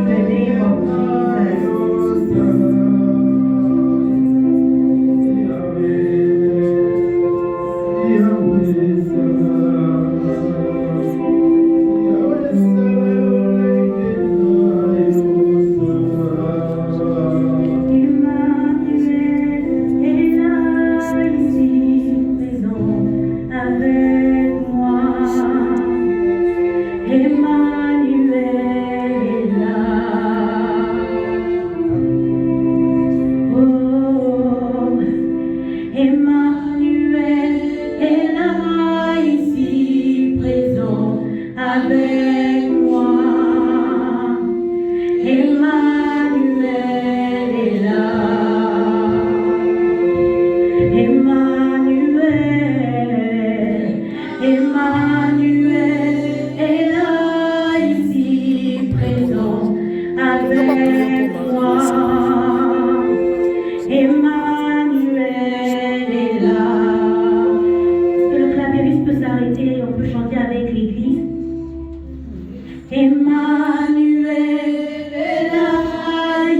the name of Jesus. Emmanuel est là, ici, présent avec moi. Emmanuel est là. Oh, Emmanuel est là, ici, présent avec moi. Emmanuel est là. Emmanuel, Emmanuel est là, ici, présent avec moi. Emmanuel est là. Est-ce que le clavieriste peut s'arrêter et on peut chanter avec l'église? Emmanuel est là,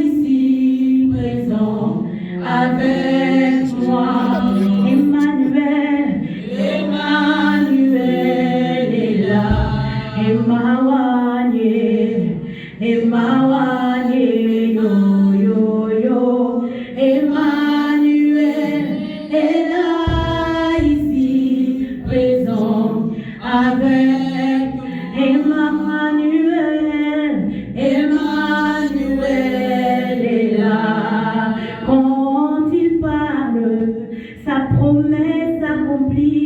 ici, présent avec moi. Emmanuel, Emmanuel est là. Emmanuel, yo, yo, yo. Emmanuel est là, ici, présent avec Emmanuel, Emmanuel est là. Quand il parle, sa promesse s'accomplit.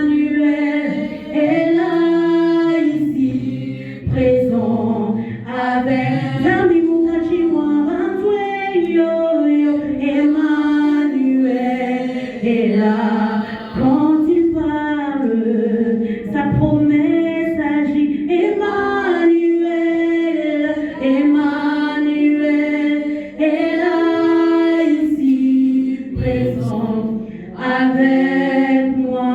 Emmanuel est là, ici, présent avec Nami Mukachi Mwantwe, yo, yo. Emmanuel est là. Quand il parle, sa promesse agit. Emmanuel, Emmanuel est là, ici, présent avec moi.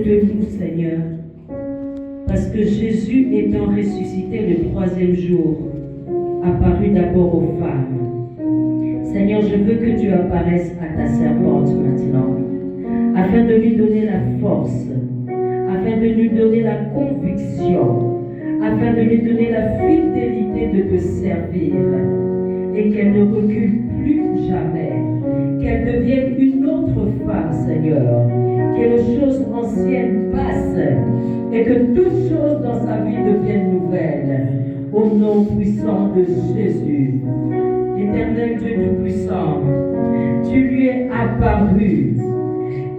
de nous, Seigneur. Parce que Jésus, étant ressuscité le 3e jour, apparut d'abord aux femmes. Seigneur, je veux que tu apparaisses à ta servante maintenant, afin de lui donner la force, afin de lui donner la conviction, afin de lui donner la fidélité de te servir, et qu'elle ne recule plus jamais, qu'elle devienne une autre femme, Seigneur, que les choses anciennes passent, et que toutes choses dans sa vie deviennent nouvelles, au nom puissant de Jésus. Éternel Dieu Tout-Puissant, tu lui es apparu,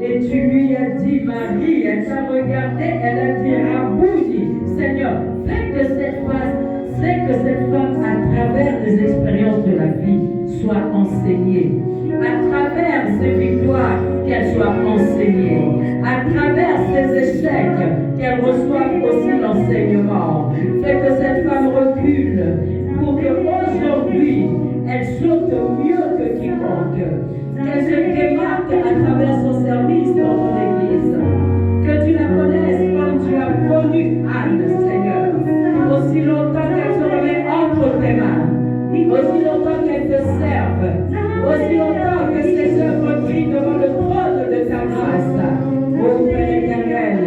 et tu lui as dit, Marie, elle t'a regardé, elle a dit, Rabouni, Seigneur, fais que cette femme, à travers les expériences de la vie, soit enseignée. À travers ses victoires, qu'elle soit enseignée. À travers ses échecs, qu'elle reçoive aussi l'enseignement. Fais que cette femme recule pour qu'aujourd'hui, elle saute mieux que quiconque. Qu'elle se démarque à travers son service dans ton église. Que tu la connaisses comme tu as connu Anne, Seigneur. Aussi longtemps qu'elle se remet entre tes mains. Aussi longtemps qu'elle te serve. Aussi longtemps que ses œuvres brillent devant le trône de ta grâce. Ô Père éternel,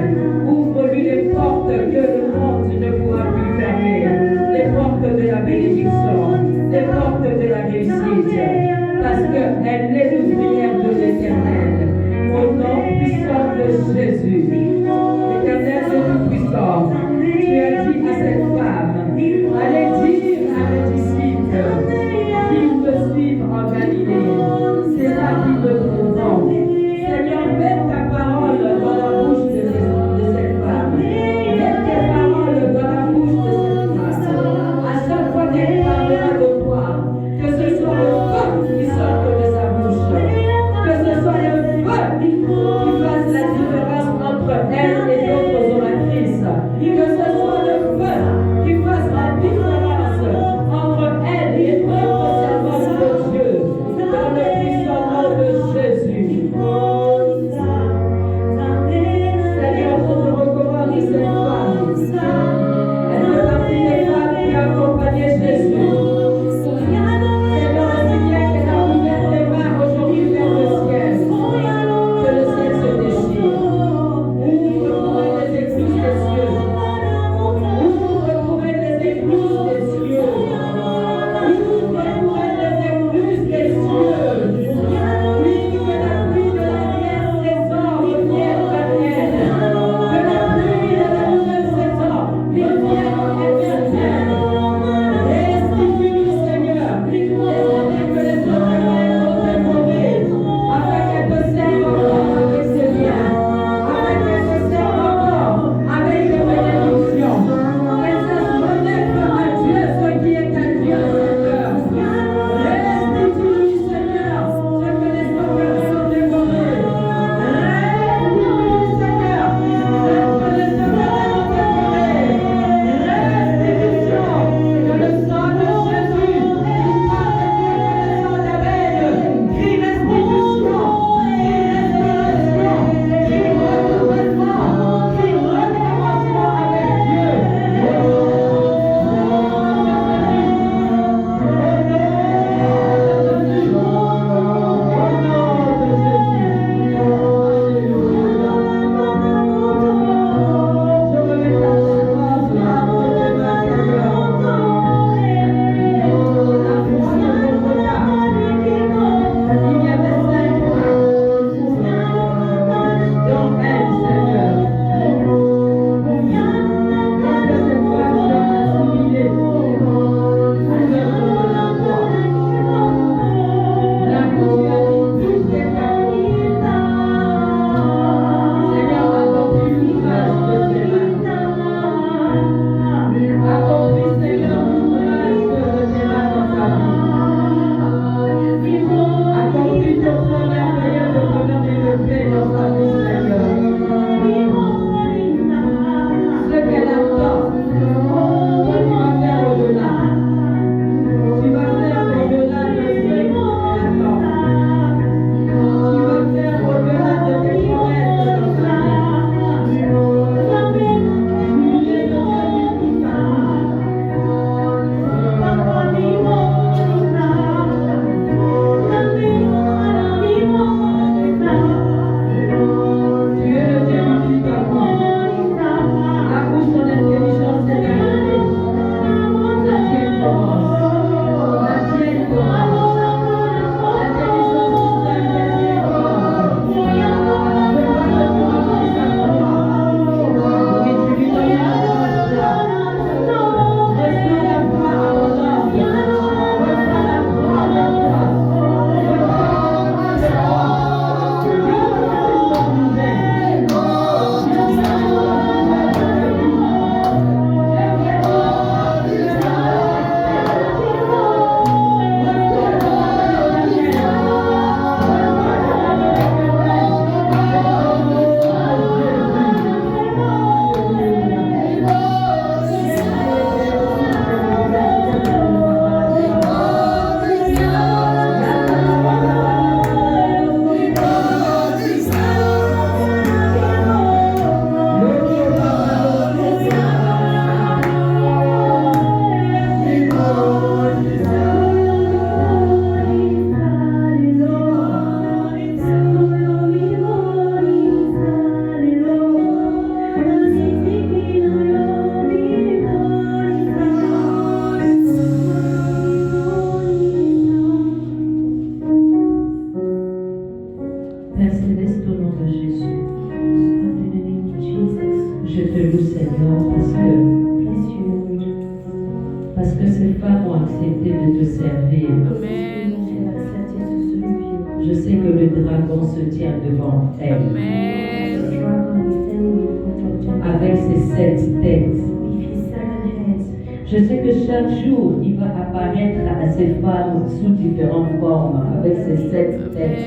ouvre-lui les portes que le monde ne pourra plus fermer. Les portes de la bénédiction, les portes de la réussite. Parce qu'elle est l'ouvrière de l'Éternel. Père Céleste, au nom de Jésus, Father, in the name of Jesus, je te loue, Seigneur, bless you, Lord. parce que ces femmes ont accepté de te servir. Amen. She has accepted to serve you. Je sais que le dragon se tient devant elle, Amen. The dragon is standing in front of Jacob avec ses 7 têtes. with his 7 heads. Je sais que chaque jour, il va apparaître à ces femmes sous différentes formes, avec ses 7 têtes.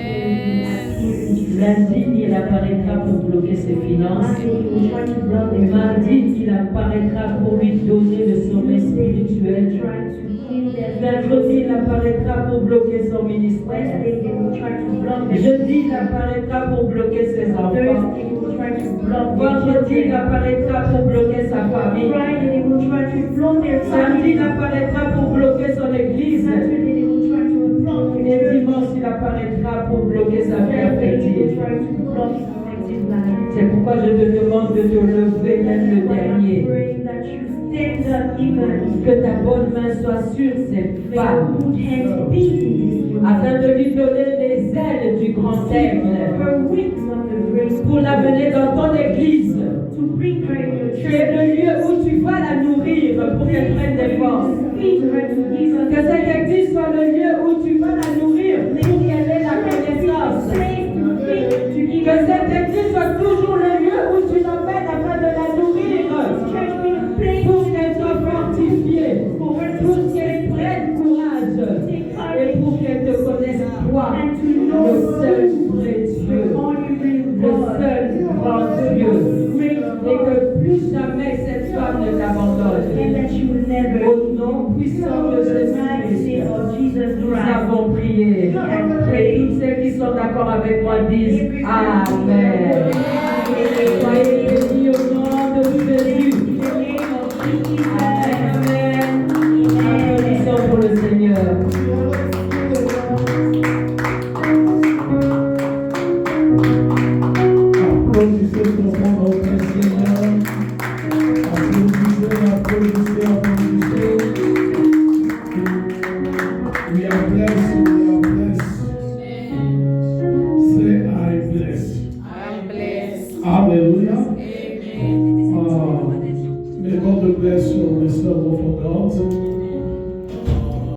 Lundi, il apparaîtra pour bloquer ses finances. Monday, he will try to block their Mardi, il apparaîtra pour lui donner le sommeil spirituel. try to give them Mercredi, il apparaîtra pour bloquer son ministère. Wednesday, they will try to block their Jeudi, il apparaîtra pour bloquer ses enfants. Thursday, they will try to block their Vendredi, il children. apparaîtra pour bloquer sa famille. Friday, they will try to block their Samedi, il family. apparaîtra pour bloquer son église. Saturday, they will try to block Et their church. dimanche, il apparaîtra pour bloquer sa vie Thursday, they will affective. try to block his affective life. C'est pourquoi je te demande de te lever, même le That's why I'm dernier. praying that you stand up even Que ta bonne main soit sur cette may femme, your good hands be in this woman. afin de lui donner les ailes du grand aigle, Her wings of the grace pour l'amener dans ton église. to bring her in your Tu es church. le lieu où tu vas la nourrir pour qu'elle prenne des forces. Feed her to give her Que cette église soit le lieu où tu vas la nourrir pour qu'elle ait la connaissance. Que cette église soit toujours le lieu où tu l'emmènes afin de la nourrir, pour qu'elle soit fortifiée, pour qu'elle prenne courage et pour qu'elle te connaisse toi, le seul vrai Dieu, le seul grand Dieu, et que plus jamais cette femme ne t'abandonne. Au nom puissant de Jésus-Christ, nous avons prié. Et toutes celles qui sont d'accord avec moi disent Amen. Soyez bénis au nom de Jésus. Amen. Applaudissons pour le Seigneur. Applaudissez tout le monde au Seigneur. Applaudissez, applaudissez. We are blessed, we are blessed. Say, I bless. I'm blessed. Hallelujah. Amen.